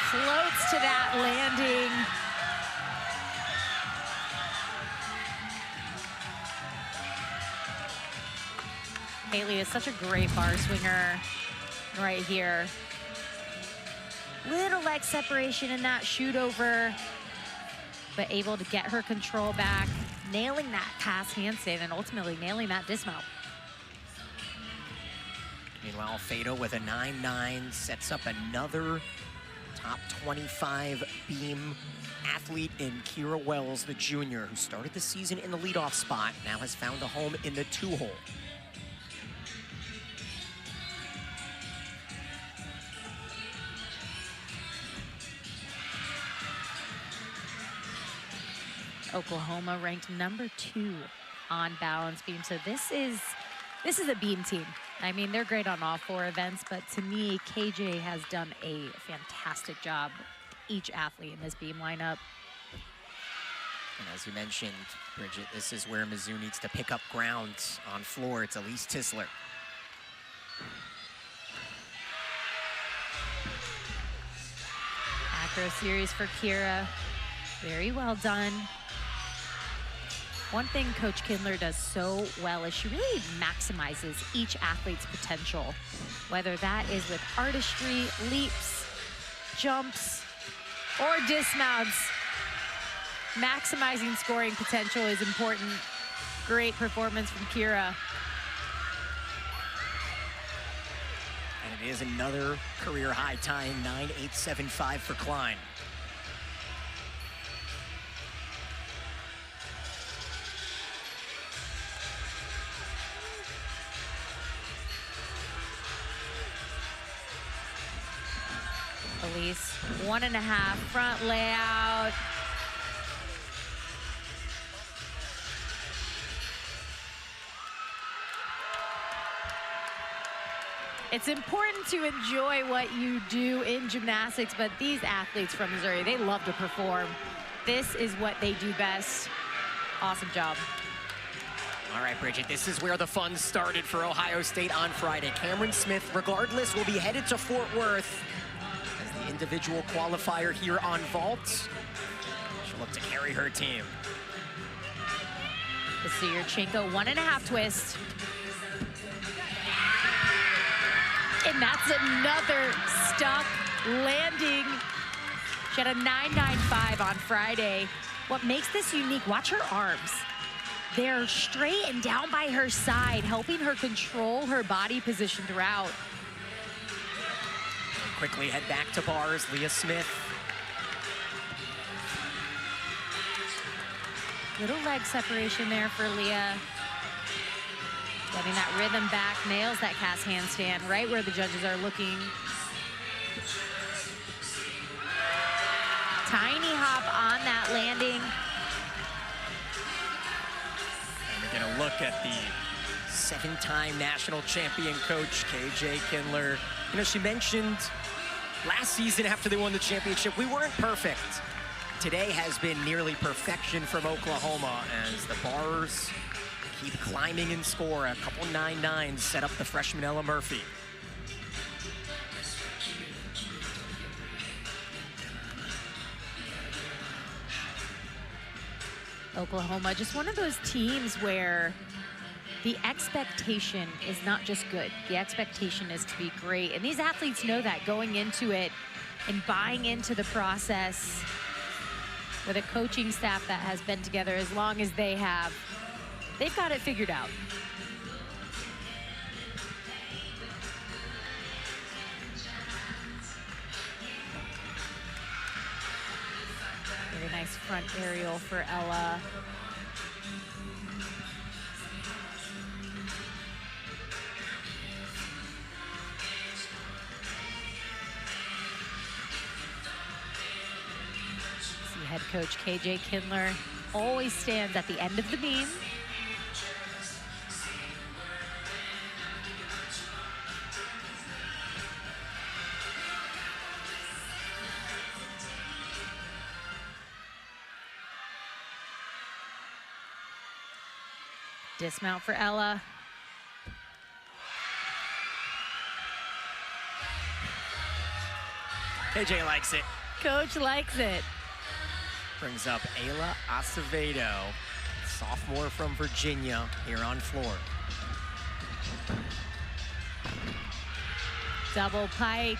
floats to that landing. Haley is such a great bar swinger right here. Little leg separation in that shoot over, but able to get her control back, nailing that pass handstand and ultimately nailing that dismount.
Meanwhile, Fado with a 9.9 sets up another top 25 beam athlete in Kira Wells, the junior, who started the season in the leadoff spot, now has found a home in the 2-hole.
Oklahoma ranked number 2 on balance beam, so this is a beam team. I mean, they're great on all 4 events, but to me, KJ has done a fantastic job with each athlete in this beam lineup.
And as you mentioned, Bridget, this is where Mizzou needs to pick up ground on floor. It's Elise Tisler.
Acro series for Kira. Very well done. One thing Coach Kindler does so well is she really maximizes each athlete's potential, whether that is with artistry, leaps, jumps, or dismounts. Maximizing scoring potential is important. Great performance from Kira.
And it is another career high, tying 9.875 for Klein.
Elise, 1.5 front layout. It's important to enjoy what you do in gymnastics, but these athletes from Missouri, they love to perform. This is what they do best. Awesome job.
All right, Bridget, this is where the fun started for Ohio State on Friday. Cameron Smith, regardless, will be headed to Fort Worth as the individual qualifier here on vault. She'll look to carry her team.
Vasiliarchenko, 1.5 twist. And that's another stuck landing She had a 9.95 on Friday. What makes this unique, watch her arms. They're straight and down by her side, helping her control her body position throughout.
We'll quickly head back to bars, Leah Smith.
Little leg separation there for Leah. Getting that rhythm back, nails that cast handstand right where the judges are looking. Tiny hop on that landing.
And we're gonna look at the 7-time national champion coach, KJ Kindler. You know, she mentioned last season after they won the championship, we weren't perfect. Today has been nearly perfection from Oklahoma as the bars keep climbing in score. A couple 9.9s set up the freshman Ella Murphy.
Oklahoma, just one of those teams where the expectation is not just good. The expectation is to be great. And these athletes know that going into it and buying into the process with a coaching staff that has been together as long as they have. They've got it figured out. Very nice front aerial for Ella. See head coach KJ Kindler always stands at the end of the beam. Dismount for Ella.
KJ likes it.
Coach likes it.
Brings up Ayla Acevedo, sophomore from Virginia, here on floor.
Double pike.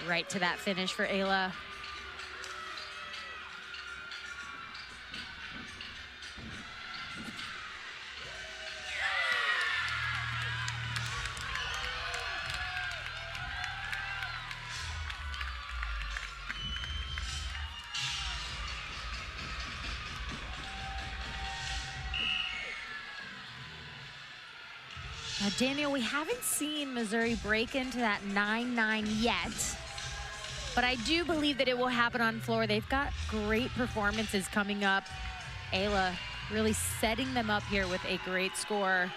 Right to that finish for Ayla. Now, Daniel, we haven't seen Missouri break into that 9.9 yet, but I do believe that it will happen on floor. They've got great performances coming up. Ayla really setting them up here with a great score.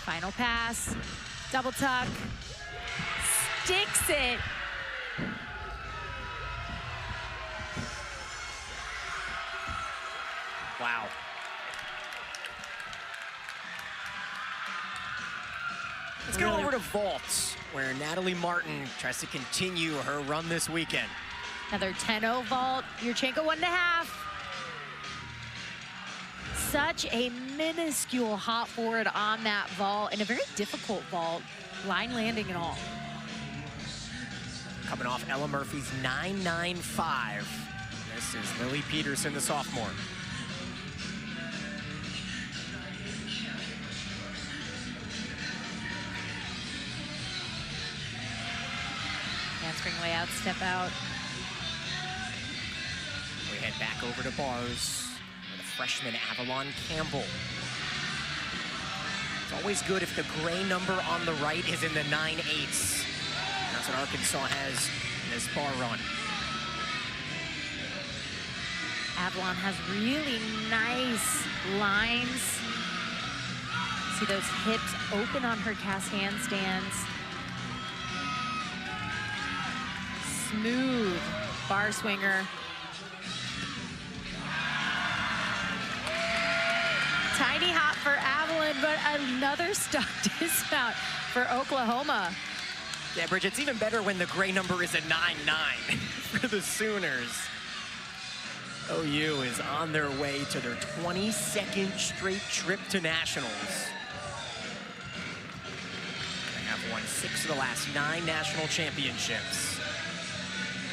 Final pass, double tuck, sticks it.
Wow. Let's go over to vaults, where Natalie Martin tries to continue her run this weekend.
Another 10-0 vault, Yurchenko 1.5. Such a minuscule hop forward on that vault, and a very difficult vault, line landing and all.
Coming off Ella Murphy's 9.95. This is Lily Peterson, the sophomore.
Handspring layout, step out.
We head back over to bars with a freshman, Avalon Campbell. It's always good if the gray number on the right is in the 9/8. That's what Arkansas has in this bar run.
Avalon has really nice lines. See those hips open on her cast handstands. Smooth bar swinger. Tiny hop for Avalon, but another stuck dismount for Oklahoma.
Yeah, Bridget, it's even better when the gray number is a 9-9 for the Sooners. OU is on their way to their 22nd straight trip to nationals. They have won 6 of the last 9 national championships.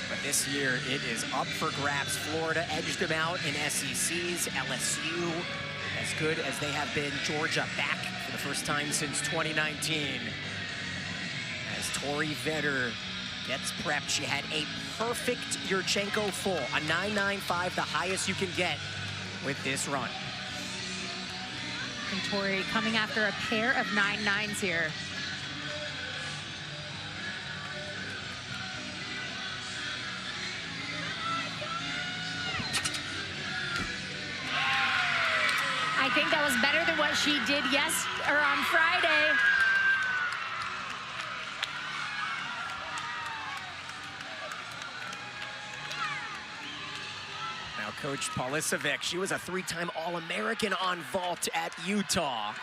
But this year, it is up for grabs. Florida edged them out in SECs. LSU, as good as they have been. Georgia back for the first time since 2019. As Tori Vetter gets prepped, she had a perfect Yurchenko full, a 9.95, the highest you can get with this run.
And Tori coming after a pair of 9.9s here. I think that was better than what she did on Friday.
Now Coach Paulisevich, she was a 3-time All-American on vault at Utah.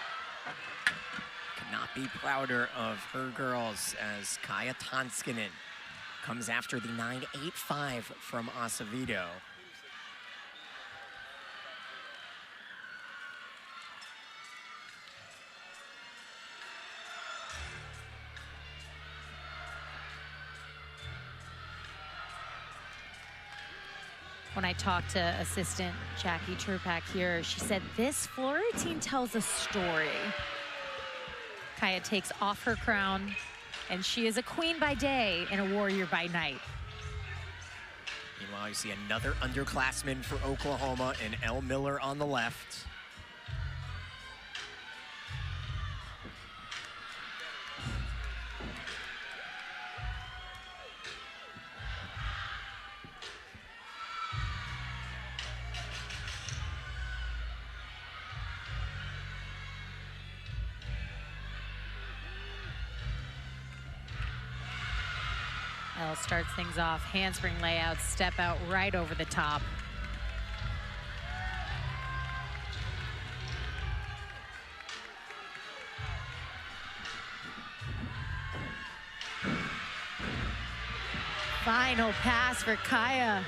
Could not be prouder of her girls as Kaya Tanskinen comes after the 9.85 from Acevedo.
When I talked to assistant Jackie Trupak here, she said this Florida team tells a story. Kaya takes off her crown, and she is a queen by day and a warrior by night.
Meanwhile, you see another underclassman for Oklahoma and Elle Miller on the left.
Elle starts things off, handspring layout, step out right over the top. Final pass for Kaya.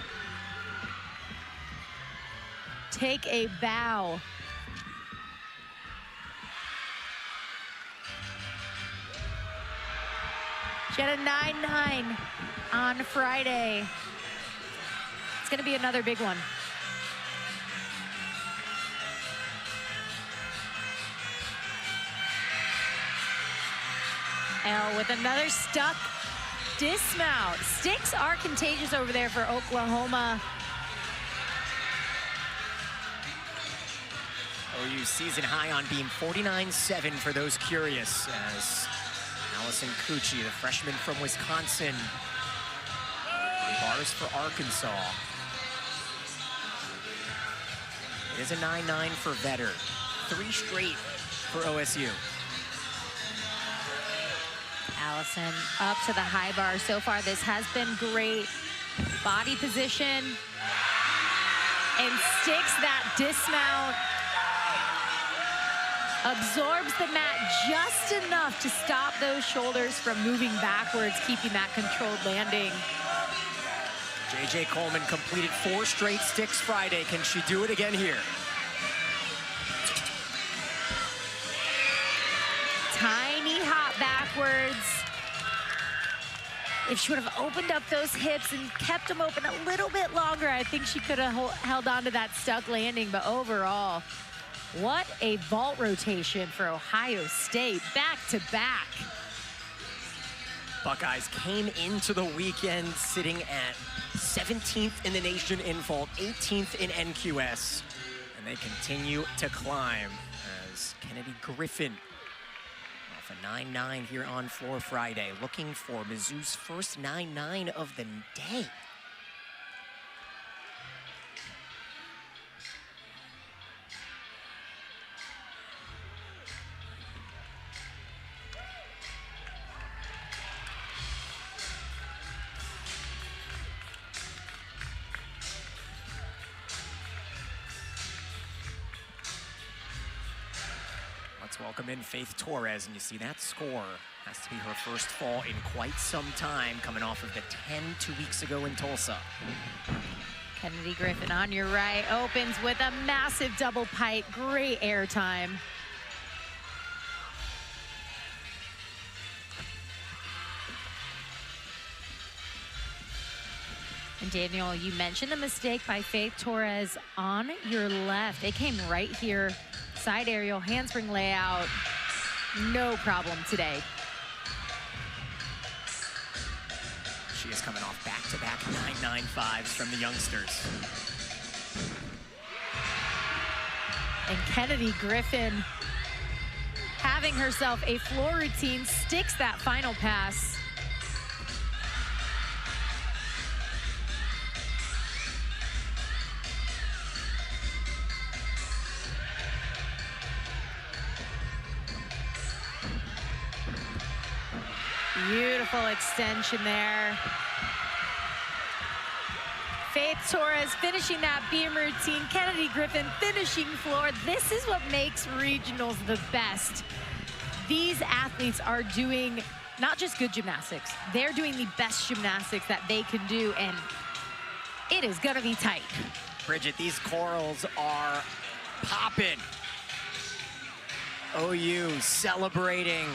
Take a bow. She had a 9.9 on Friday. It's going to be another big one. Elle with another stuck dismount. Sticks are contagious over there for Oklahoma.
OU season high on beam 49.7 for those curious as Allison Cucci, the freshman from Wisconsin, bars for Arkansas. It is a 9.9 for Vetter. 3 straight for OSU.
Allison up to the high bar. So far, this has been great. Body position. And sticks that dismount. Absorbs the mat just enough to stop those shoulders from moving backwards, keeping that controlled landing.
J.J. Coleman completed 4 straight sticks Friday. Can she do it again here?
Tiny hop backwards. If she would have opened up those hips and kept them open a little bit longer, I think she could have held on to that stuck landing. But overall, what a vault rotation for Ohio State, back to back.
Buckeyes came into the weekend sitting at 17th in the nation in vault, 18th in NQS, and they continue to climb as Kennedy Griffin off a 9.9 here on floor Friday, looking for Mizzou's first 9.9 of the day. Let's welcome in Faith Torres, and you see that score. Has to be her first fall in quite some time, coming off of the 10 2 weeks ago in Tulsa.
Kennedy Griffin on your right opens with a massive double pike. Great air time. And Daniel, you mentioned the mistake by Faith Torres on your left. They came right here, side aerial, handspring layout. No problem today.
She is coming off back-to-back 995s from the youngsters.
And Kennedy Griffin having herself a floor routine, sticks that final pass. Beautiful extension there. Faith Torres finishing that beam routine. Kennedy Griffin finishing floor. This is what makes regionals the best. These athletes are doing not just good gymnastics, they're doing the best gymnastics that they can do, and it is gonna be tight.
Bridget, these corals are popping. OU celebrating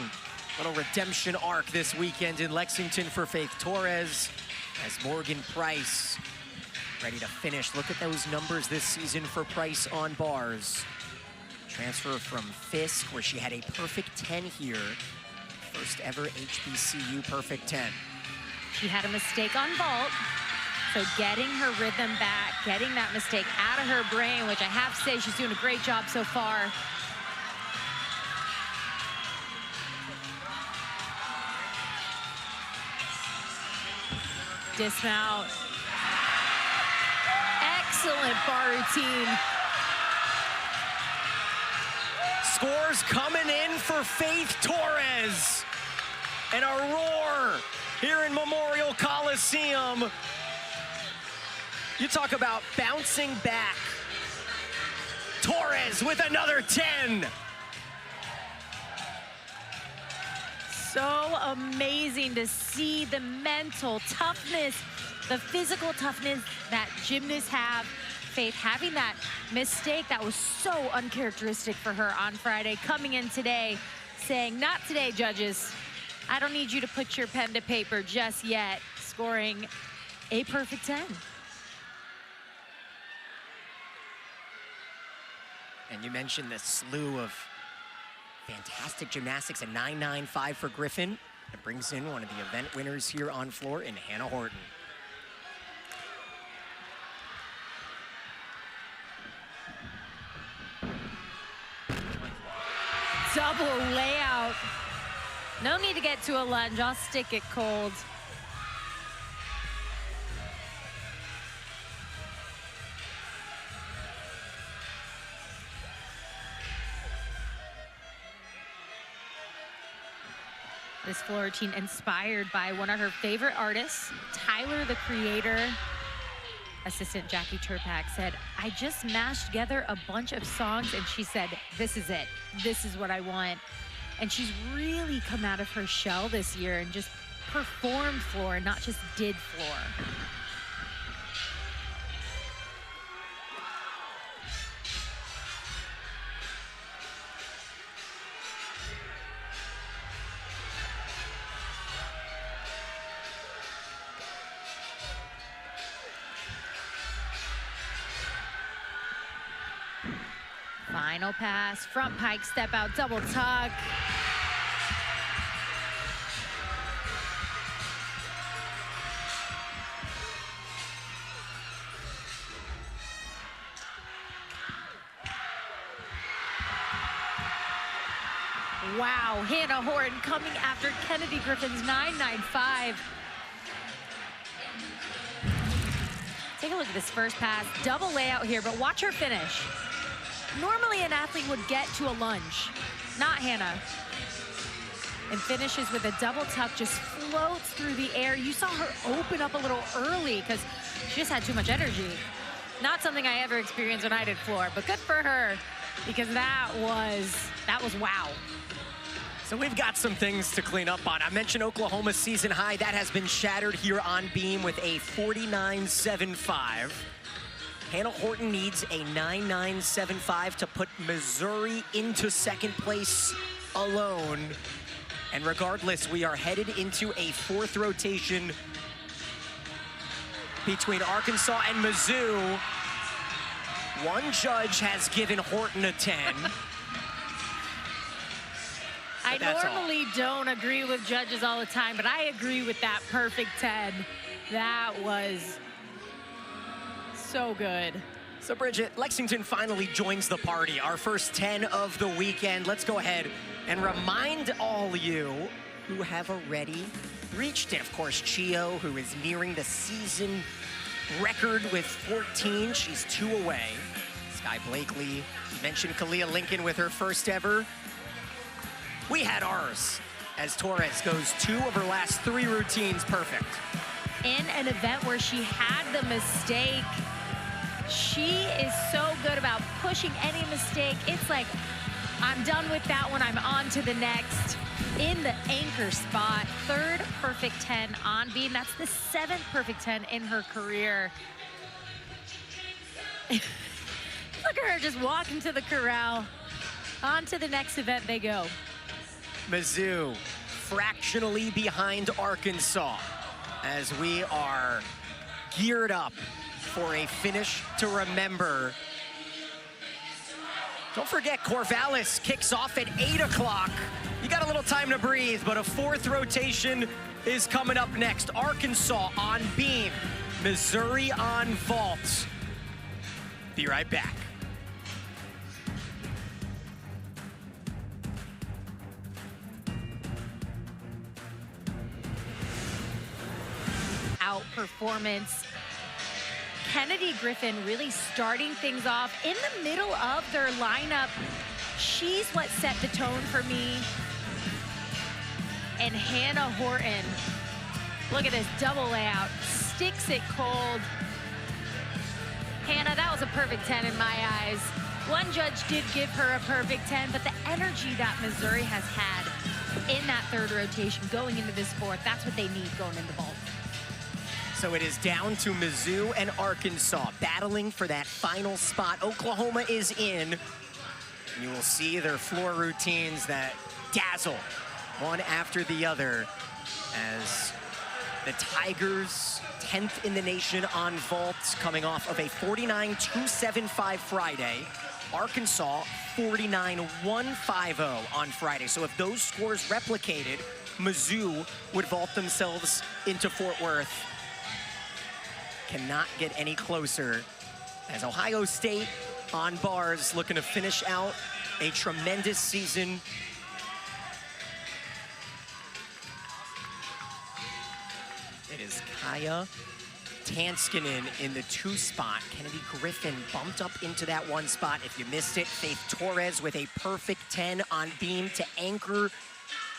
little redemption arc this weekend in Lexington for Faith Torres as Morgan Price ready to finish. Look at those numbers this season for Price on bars. Transfer from Fisk, where she had a perfect 10 here. First ever HBCU perfect 10.
She had a mistake on vault, so getting her rhythm back, getting that mistake out of her brain, which I have to say she's doing a great job so far. Dismount. Excellent bar routine.
Scores coming in for Faith Torres. And a roar here in Memorial Coliseum. You talk about bouncing back. Torres with another 10.
So amazing to see the mental toughness, the physical toughness that gymnasts have. Faith having that mistake that was so uncharacteristic for her on Friday, coming in today saying, not today, judges. I don't need you to put your pen to paper just yet, scoring a perfect 10.
And you mentioned the slew of fantastic gymnastics, a 995 for Griffin. It brings in one of the event winners here on floor in Hannah Horton.
Double layout. No need to get to a lunge, I'll stick it cold. This floor routine inspired by one of her favorite artists, Tyler, the Creator. Assistant Jackie Turpak said, I just mashed together a bunch of songs, and she said, this is it. This is what I want. And she's really come out of her shell this year and just performed floor, not just did floor. Final pass, front pike, step out, double tuck. Wow, Hannah Horton coming after Kennedy Griffin's 995. Take a look at this first pass, double layout here, but watch her finish. Normally an athlete would get to a lunge, not Hannah. And finishes with a double tuck, just floats through the air. You saw her open up a little early because she just had too much energy. Not something I ever experienced when I did floor, but good for her. because that was wow.
So we've got some things to clean up on. I mentioned Oklahoma's season high. That has been shattered here on Beam with a 49.75. Hannah Horton needs a 9.975 to put Missouri into second place alone. And regardless, we are headed into a fourth rotation between Arkansas and Mizzou. One judge has given Horton a 10.
I normally don't agree with judges all the time, but I agree with that perfect 10. That was so good.
So Bridget, Lexington finally joins the party, our first 10 of the weekend. Let's go ahead and remind all you who have already reached it. Of course, Chio, who is nearing the season record with 14. She's 2 away. Sky Blakely, you mentioned Kalia Lincoln with her first ever. We had ours as Torres goes 2 of her last 3 routines perfect.
In an event where she had the mistake, she is so good about pushing any mistake. It's like, I'm done with that one, I'm on to the next. In the anchor spot, 3rd perfect 10 on Beam. That's the 7th perfect 10 in her career. Look at her just walking to the corral. On to the next event they go.
Mizzou fractionally behind Arkansas as we are geared up for a finish to remember. Don't forget, Corvallis kicks off at 8 o'clock. You got a little time to breathe, but a 4th rotation is coming up next. Arkansas on Beam, Missouri on vault. Be right back.
Outperformance. Kennedy Griffin really starting things off in the middle of their lineup. She's what set the tone for me. And Hannah Horton, look at this double layout, sticks it cold. Hannah, that was a perfect 10 in my eyes. One judge did give her a perfect 10, but the energy that Missouri has had in that 3rd rotation going into this 4th, that's what they need going into vault.
So it is down to Mizzou and Arkansas battling for that final spot. Oklahoma is in. You will see their floor routines that dazzle one after the other as the Tigers 10th in the nation on vault, coming off of a 49.275 Friday. Arkansas 49.150 on Friday. So if those scores replicated, Mizzou would vault themselves into Fort Worth. Cannot get any closer as Ohio State on bars looking to finish out a tremendous season. It is Kaya Tanskinen in the 2 spot. Kennedy Griffin bumped up into that 1 spot. If you missed it, Faith Torres with a perfect 10 on Beam to anchor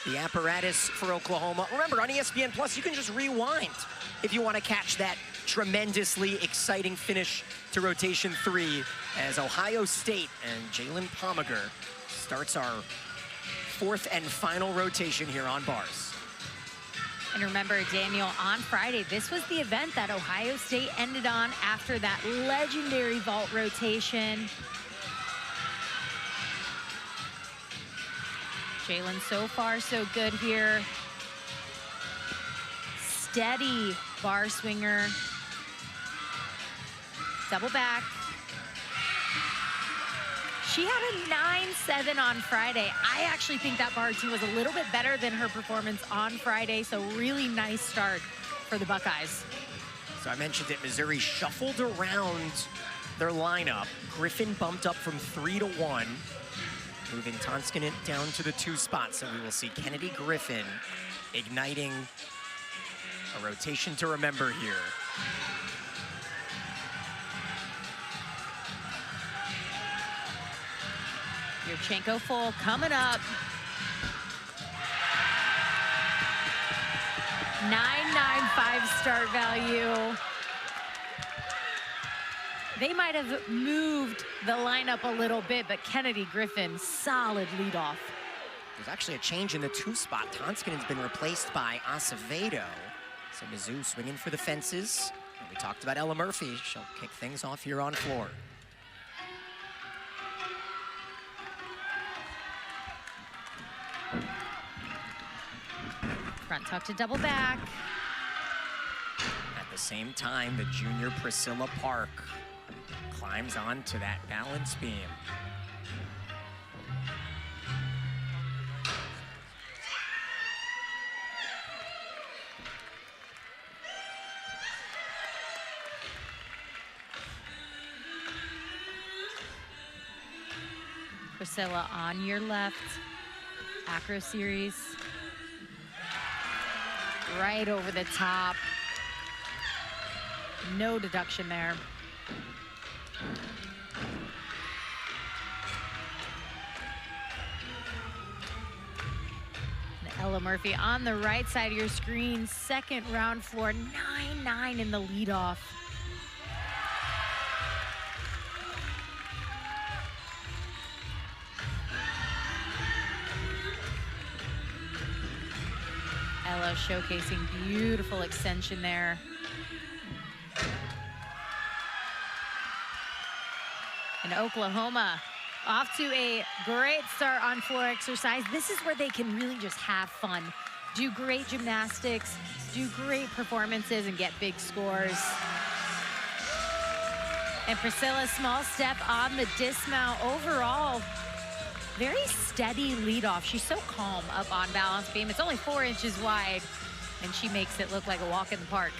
the apparatus for Oklahoma. Remember, on ESPN Plus, you can just rewind if you want to catch that tremendously exciting finish to rotation 3 as Ohio State and Jalen Pomager starts our 4th and final rotation here on bars.
And remember, Daniel, on Friday, this was the event that Ohio State ended on after that legendary vault rotation. Jalen so far so good here. Steady bar swinger. Double back. She had a 9.7 on Friday. I actually think that bar routine was a little bit better than her performance on Friday, so really nice start for the Buckeyes.
So I mentioned that Missouri shuffled around their lineup. Griffin bumped up from 3 to 1, moving Tanskinen down to the 2 spot. So we will see Kennedy Griffin igniting a rotation to remember here.
Yurchenko full coming up. 995 start value. They might have moved the lineup a little bit, but Kennedy Griffin, solid leadoff.
There's actually a change in the 2 spot. Tonskinen's been replaced by Acevedo. So Mizzou swinging for the fences. And we talked about Ella Murphy. She'll kick things off here on floor.
Front tuck to double back.
At the same time, the junior Priscilla Park climbs onto that balance beam.
Priscilla on your left. Acro series. Right over the top. No deduction there. And Ella Murphy on the right side of your screen. Second round floor, 9-9 in the leadoff. Ella showcasing beautiful extension there. And Oklahoma off to a great start on floor exercise. This is where they can really just have fun, do great gymnastics, do great performances, and get big scores. And Priscilla, small step on the dismount. Overall, very steady leadoff. She's so calm up on balance beam. It's only 4 inches wide, and she makes it look like a walk in the park.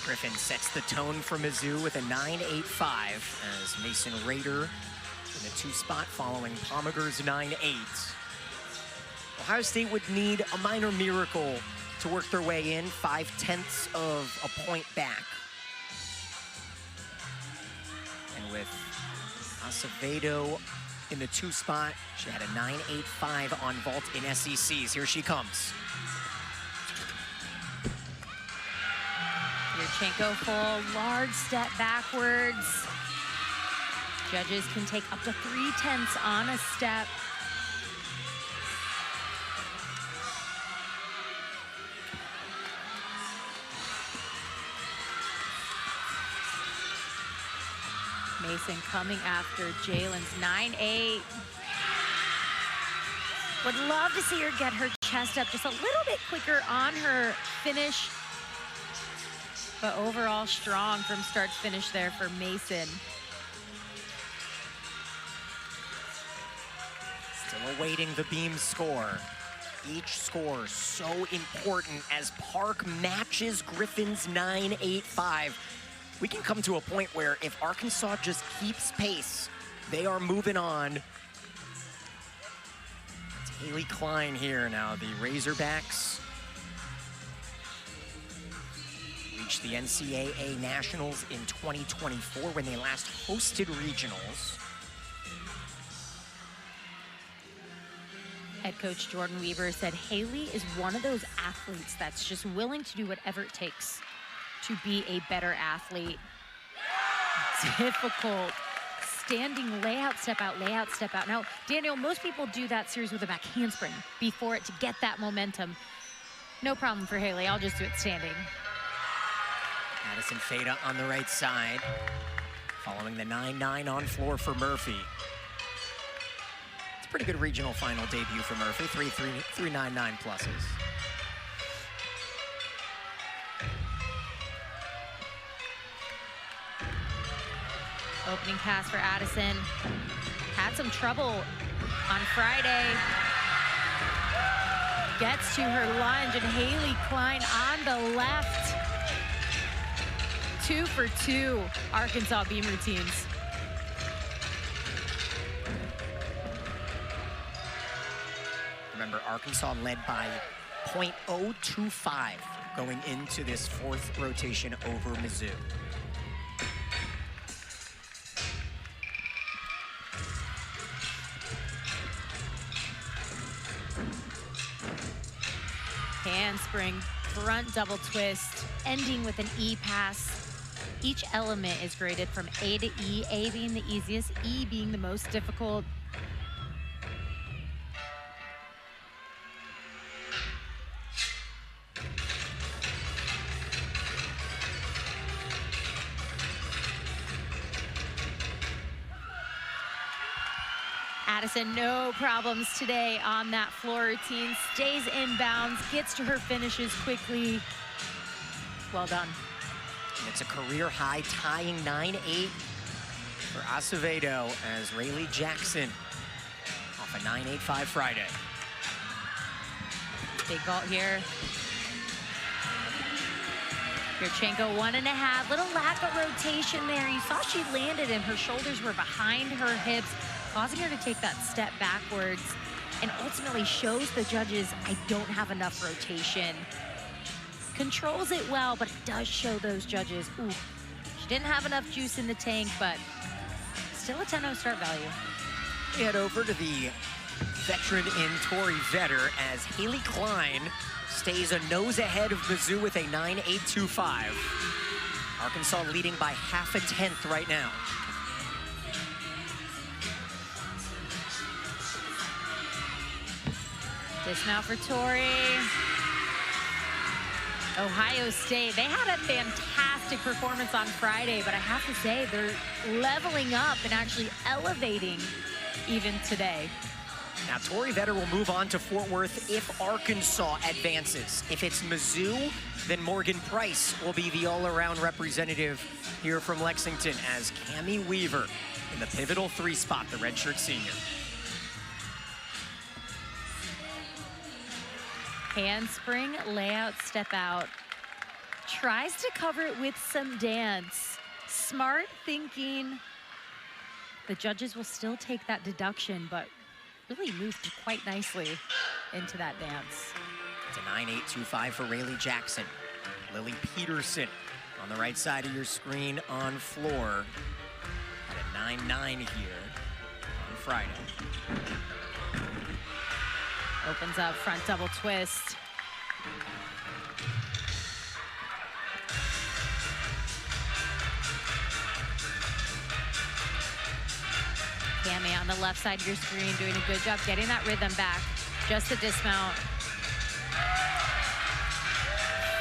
Griffin sets the tone for Mizzou with a 9.85 as Mason Rader in the 2 spot following Pomager's 9.8. Ohio State would need a minor miracle to work their way in, 5/10 of a point back. And with Acevedo in the 2 spot, she had a 9.85 on vault in SECs. Here she comes.
Yurchenko full, large step backwards. Judges can take up to 3/10 on a step. Mason coming after Jalen's 9.8. Would love to see her get her chest up just a little bit quicker on her finish. But overall strong from start to finish there for Mason.
Still awaiting the beam score. Each score so important as Park matches Griffin's 9.85. We can come to a point where if Arkansas just keeps pace, they are moving on. It's Haley Klein here now. The Razorbacks reached the NCAA Nationals in 2024 when they last hosted regionals.
Head coach Jordan Weaver said Haley is one of those athletes that's just willing to do whatever it takes to be a better athlete. Difficult. Standing layout, step out, layout, step out. Now, Daniel, most people do that series with a back handspring before it to get that momentum. No problem for Haley. I'll just do it standing.
Addison Fada on the right side, following the 9.9 on floor for Murphy. It's a pretty good regional final debut for Murphy, 3.99 pluses.
Opening pass for Addison. Had some trouble on Friday. Gets to her lunge, and Haley Klein on the left. 2 for 2 Arkansas beam routines.
Remember, Arkansas led by .025 going into this 4th rotation over Mizzou.
Handspring, front double twist, ending with an E pass. Each element is graded from A to E, A being the easiest, E being the most difficult. Addison, no problems today on that floor routine. Stays inbounds, gets to her finishes quickly. Well done.
And it's a career high, tying 9-8 for Acevedo as Rayleigh Jackson off a 9-8-5 Friday.
Big vault here. Yurchenko 1.5, little lack of rotation there. You saw she landed and her shoulders were behind her hips, causing her to take that step backwards, and ultimately shows the judges, I don't have enough rotation. Controls it well, but it does show those judges, ooh, she didn't have enough juice in the tank, but still a 10-0 start value.
We head over to the veteran in Tori Vetter as Haley Klein stays a nose ahead of Mizzou with a 9-8-2-5. Arkansas leading by half a tenth right now.
Dismount for Tori. Ohio State, they had a fantastic performance on Friday, but I have to say they're leveling up and actually elevating even today.
Now, Tori Vetter will move on to Fort Worth if Arkansas advances. If it's Mizzou, then Morgan Price will be the all-around representative here from Lexington as Cammie Weaver in the pivotal 3 spot, the redshirt senior.
Handspring, layout, step out. Tries to cover it with some dance. Smart thinking. The judges will still take that deduction, but really moved quite nicely into that dance.
It's a 9-8-2-5 for Rayleigh Jackson. Lily Peterson on the right side of your screen on floor at a 9-9 here on Friday.
Opens up front double twist. Cammie on the left side of your screen doing a good job getting that rhythm back. Just a dismount.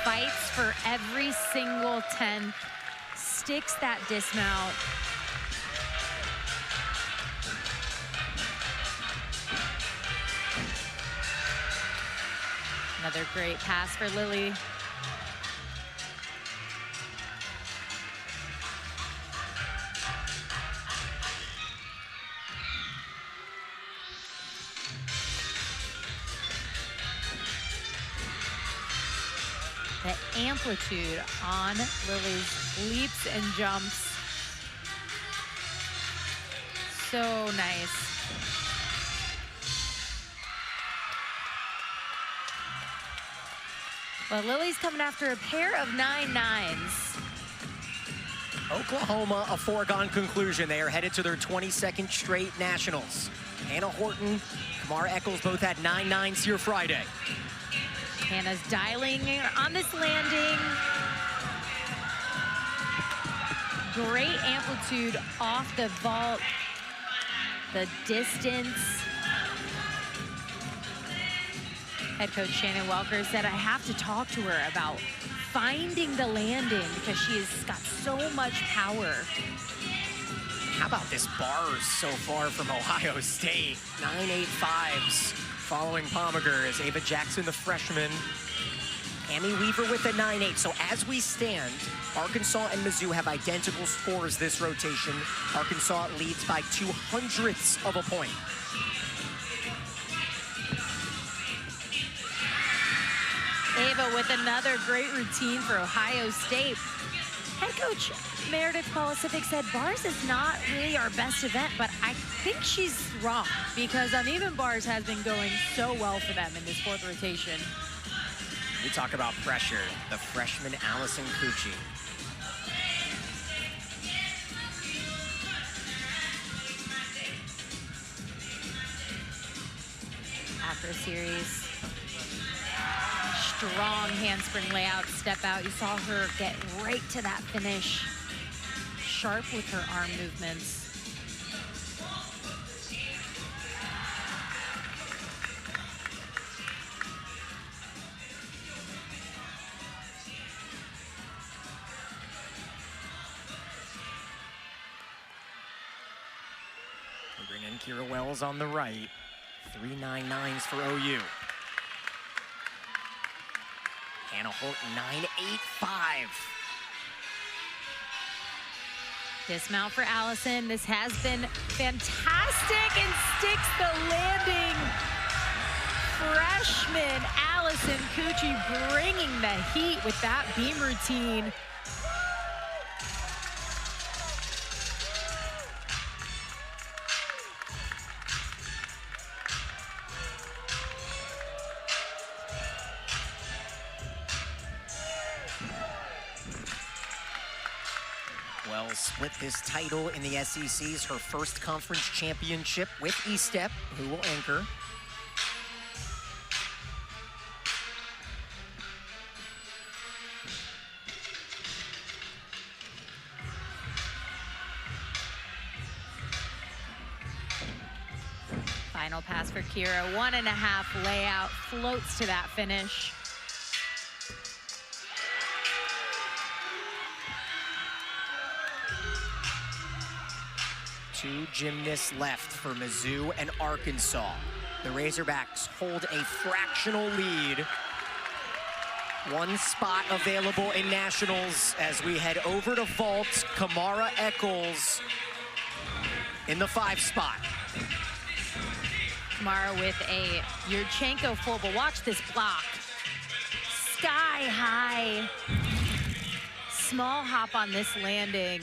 Fights for every single 10th. Sticks that dismount. Another great pass for Lily. The amplitude on Lily's leaps and jumps. So nice. Well, Lily's coming after a pair of 9-9s.
Oklahoma, a foregone conclusion. They are headed to their 22nd straight nationals. Hannah Horton, Kamara Eccles both had 9-9s here Friday.
Hannah's dialing on this landing. Great amplitude off the vault. The distance. Head coach Shannon Welker said, I have to talk to her about finding the landing because she has got so much power.
How about this bars so far from Ohio State? 9-8-5s following Pomager as Ava Jackson, the freshman. Cammie Weaver with a 9-8. So as we stand, Arkansas and Mizzou have identical scores this rotation. Arkansas leads by 0.02 of a point.
Ava with another great routine for Ohio State. Head coach Meredith Polisific said bars is not really our best event, but I think she's wrong because uneven bars has been going so well for them in this 4th rotation.
We talk about pressure. The freshman Allison Cucci.
After a series. Strong handspring layout, step out. You saw her get right to that finish. sharp with her arm movements.
We bring in Kira Wells on the right. 3.99s for OU. Hannah Holt, 9.85.
Dismount for Allison. This has been fantastic and sticks the landing. Freshman Allison Cucci bringing the heat with that beam routine.
Wells split this title in the SEC's her first conference championship with E-Step, who will anchor.
Final pass for Kira. 1.5 layout, floats to that finish.
Two gymnasts left for Mizzou and Arkansas. The Razorbacks hold a fractional lead. One spot available in nationals as we head over to vault. Kamara Eccles in the 5 spot.
Kamara with a Yurchenko full, but watch this block. Sky high. Small hop on this landing.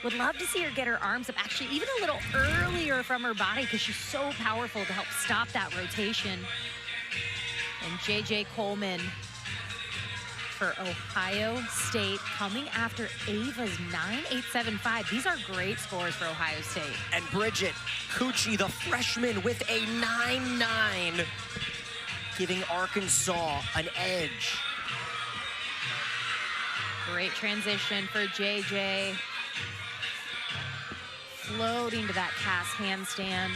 Would love to see her get her arms up, actually even a little earlier from her body because she's so powerful to help stop that rotation. And JJ Coleman for Ohio State coming after Ava's 9.875. These are great scores for Ohio State.
And Bridget Cucci, the freshman, with a 9.9, giving Arkansas an edge.
Great transition for JJ. Floating to that cast handstand.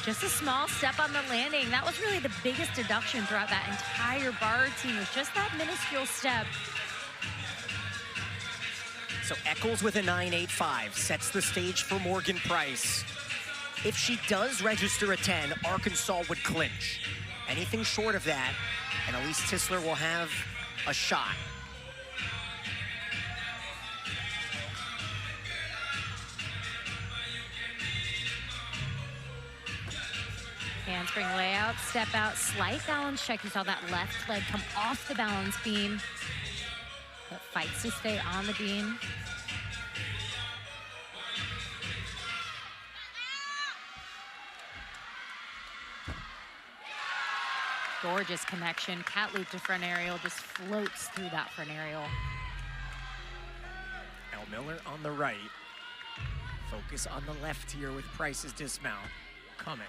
Just a small step on the landing. That was really the biggest deduction throughout that entire bar routine, was just that minuscule step.
So Eccles with a 9.85 sets the stage for Morgan Price. If she does register a 10, Arkansas would clinch. Anything short of that, and Elise Tisler will have a shot.
Handspring layout, step out, slight balance check. You saw that left leg come off the balance beam, but fights to stay on the beam. Gorgeous connection. Cat loop to front aerial, just floats through that front aerial.
Elle Miller on the right. Focus on the left here with Price's dismount coming.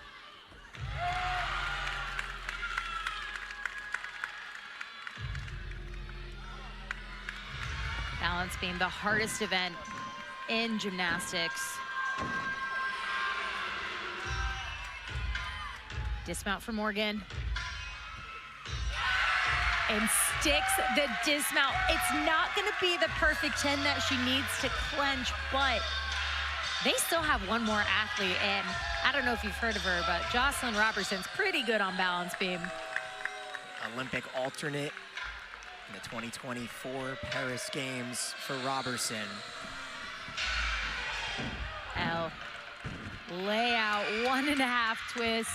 Balance beam, the hardest event in gymnastics. Dismount for Morgan. And sticks the dismount. It's not gonna be the perfect 10 that she needs to clench, but they still have one more athlete, and I don't know if you've heard of her, but Jocelyn Robertson's pretty good on balance beam.
Olympic alternate in the 2024 Paris Games for Robertson.
Elle, layout, 1.5 twist.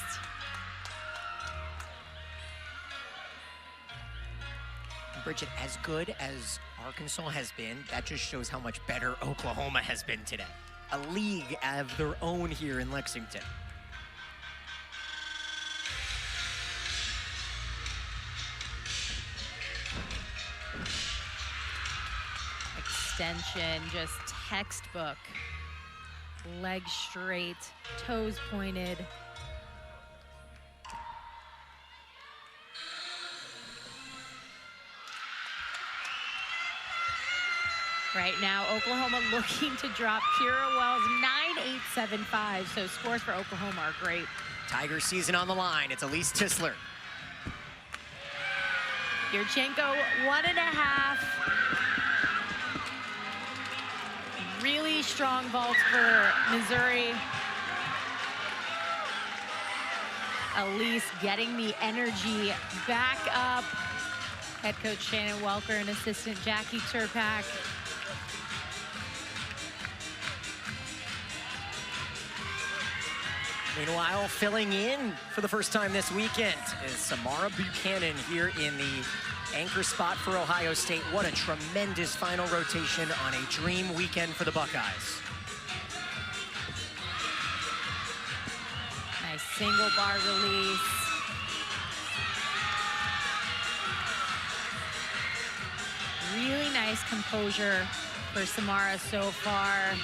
Bridget, as good as Arkansas has been, that just shows how much better Oklahoma has been today. A league of their own here in Lexington.
Extension, just textbook. Legs straight, toes pointed. Right now, Oklahoma looking to drop Kira Wells 9.875. So scores for Oklahoma are great.
Tiger season on the line. It's Elise Tisler.
Yurchenko 1.5. Really strong vault for Missouri. Elise getting the energy back up. Head coach Shannon Welker and assistant Jackie Turpak.
Meanwhile, filling in for the first time this weekend is Samara Buchanan here in the anchor spot for Ohio State. What a tremendous final rotation on a dream weekend for the Buckeyes.
Nice single bar release. Really nice composure for Samara so far.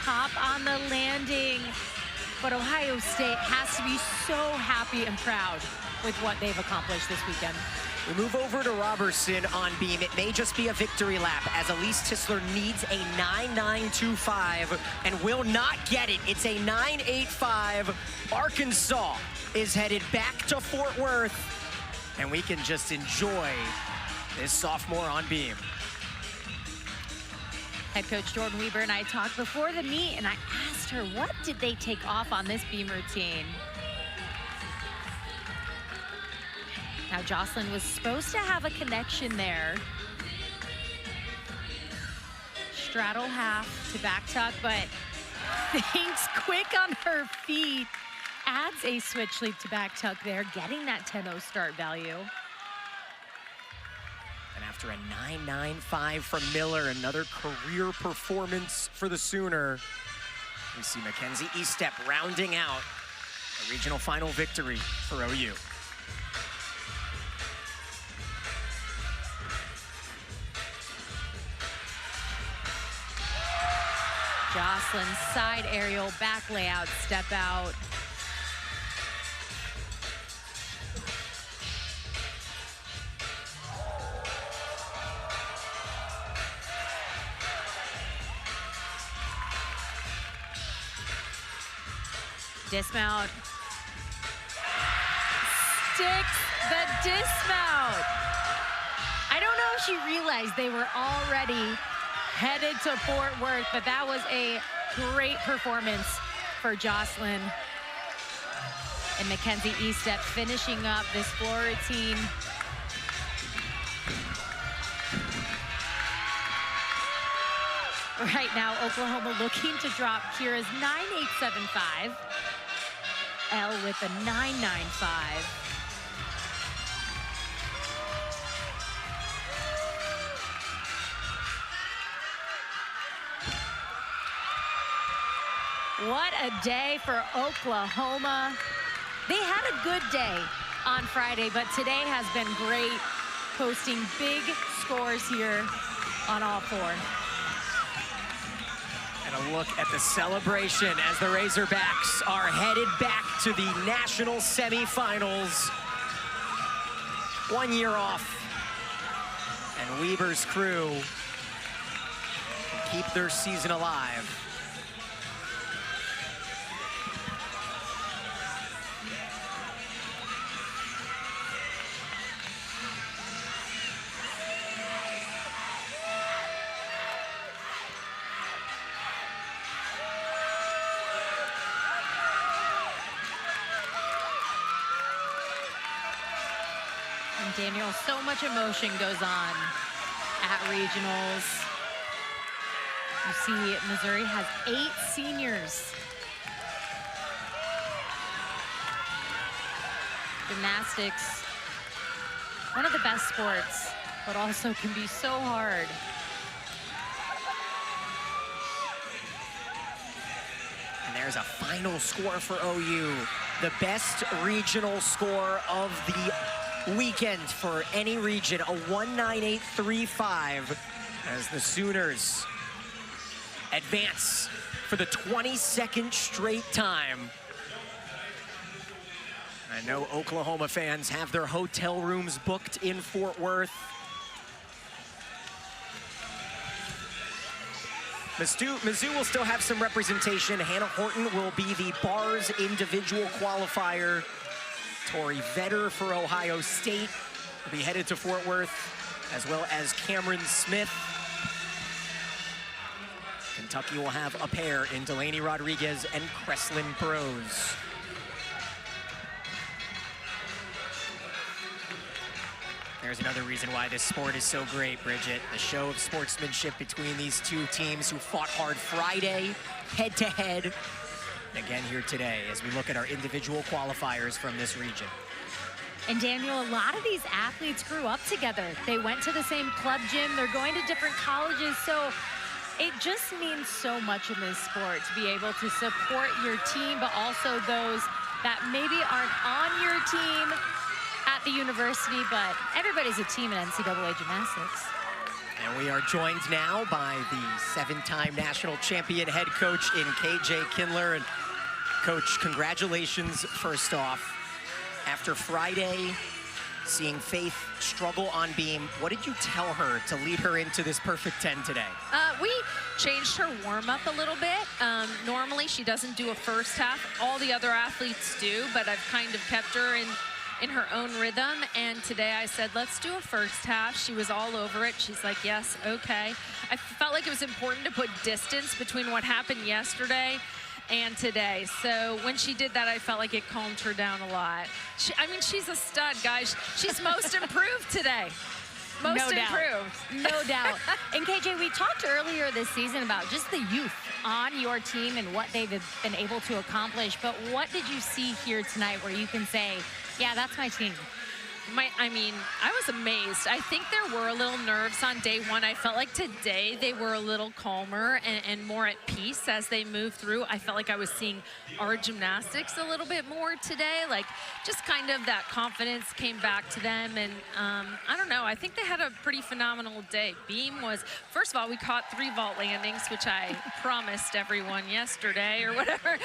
Hop on the landing, but Ohio State has to be so happy and proud with what they've accomplished this weekend.
We move over to Robertson on beam. It may just be a victory lap as Elise Tisler needs a 9.925 and will not get it. It's a 9.85. Arkansas is headed back to Fort Worth, and we can just enjoy this sophomore on beam.
Head coach Jordan Weber and I talked before the meet, and I asked her, what did they take off on this beam routine? Now, Jocelyn was supposed to have a connection there. Straddle half to back tuck, but thinks quick on her feet. Adds a switch leap to back tuck there, getting that 10-0 start value.
And after a 9.95 from Miller, another career performance for the Sooner, we see Mackenzie Estep rounding out a regional final victory for OU.
Jocelyn side aerial, back layout, step out. Dismount. Sticks the dismount. I don't know if she realized they were already headed to Fort Worth, but that was a great performance for Jocelyn. And Mackenzie Estep finishing up this floor routine. Right now, Oklahoma looking to drop Kira's 9.875. L with a 9.95. What a day for Oklahoma. They had a good day on Friday, but today has been great, posting big scores here on all four.
And a look at the celebration as the Razorbacks are headed back to the national semifinals. 1 year off, and Weber's crew keep their season alive.
Daniel, so much emotion goes on at regionals. You see, Missouri has 8 seniors. Gymnastics, one of the best sports, but also can be so hard.
And there's a final score for OU. The best regional score of the weekend for any region, a 1.9835, as the Sooners advance for the 22nd straight time. I know Oklahoma fans have their hotel rooms booked in Fort Worth. Mizzou will still have some representation. Hannah Horton will be the bars individual qualifier. Tori Vetter for Ohio State will be headed to Fort Worth, as well as Cameron Smith. Kentucky will have a pair in Delaney Rodriguez and Kreslin Burrows. There's another reason why this sport is so great, Bridget. The show of sportsmanship between these two teams who fought hard Friday, head-to-head. And again here today as we look at our individual qualifiers from this region.
And Daniel, a lot of these athletes grew up together. They went to the same club gym. They're going to different colleges. So it just means so much in this sport to be able to support your team, but also those that maybe aren't on your team at the university, but everybody's a team in NCAA gymnastics.
And we are joined now by the 7-time national champion head coach in KJ Kindler. And Coach, congratulations first off. After Friday, seeing Faith struggle on beam, what did you tell her to lead her into this perfect 10 today?
We changed her warm-up a little bit. Normally she doesn't do a first half. All the other athletes do, but I've kind of kept her in her own rhythm, and today I said, let's do a first half. She was all over it. She's like, yes, okay. I felt like it was important to put distance between what happened yesterday and today. So when she did that, I felt like it calmed her down a lot. I mean, she's a stud, guys. She's most improved today. Most improved.
No doubt. And KJ, we talked earlier this season about just the youth on your team and what they've been able to accomplish. But what did you see here tonight where you can say, yeah, that's my team?
I mean, I was amazed. I think there were a little nerves on day one. I felt like today they were a little calmer and more at peace as they moved through. I felt like I was seeing our gymnastics a little bit more today. Like, just kind of that confidence came back to them. And I don't know, I think they had a pretty phenomenal day. Beam was, first of all, we caught 3 vault landings, which I promised everyone yesterday or whatever. And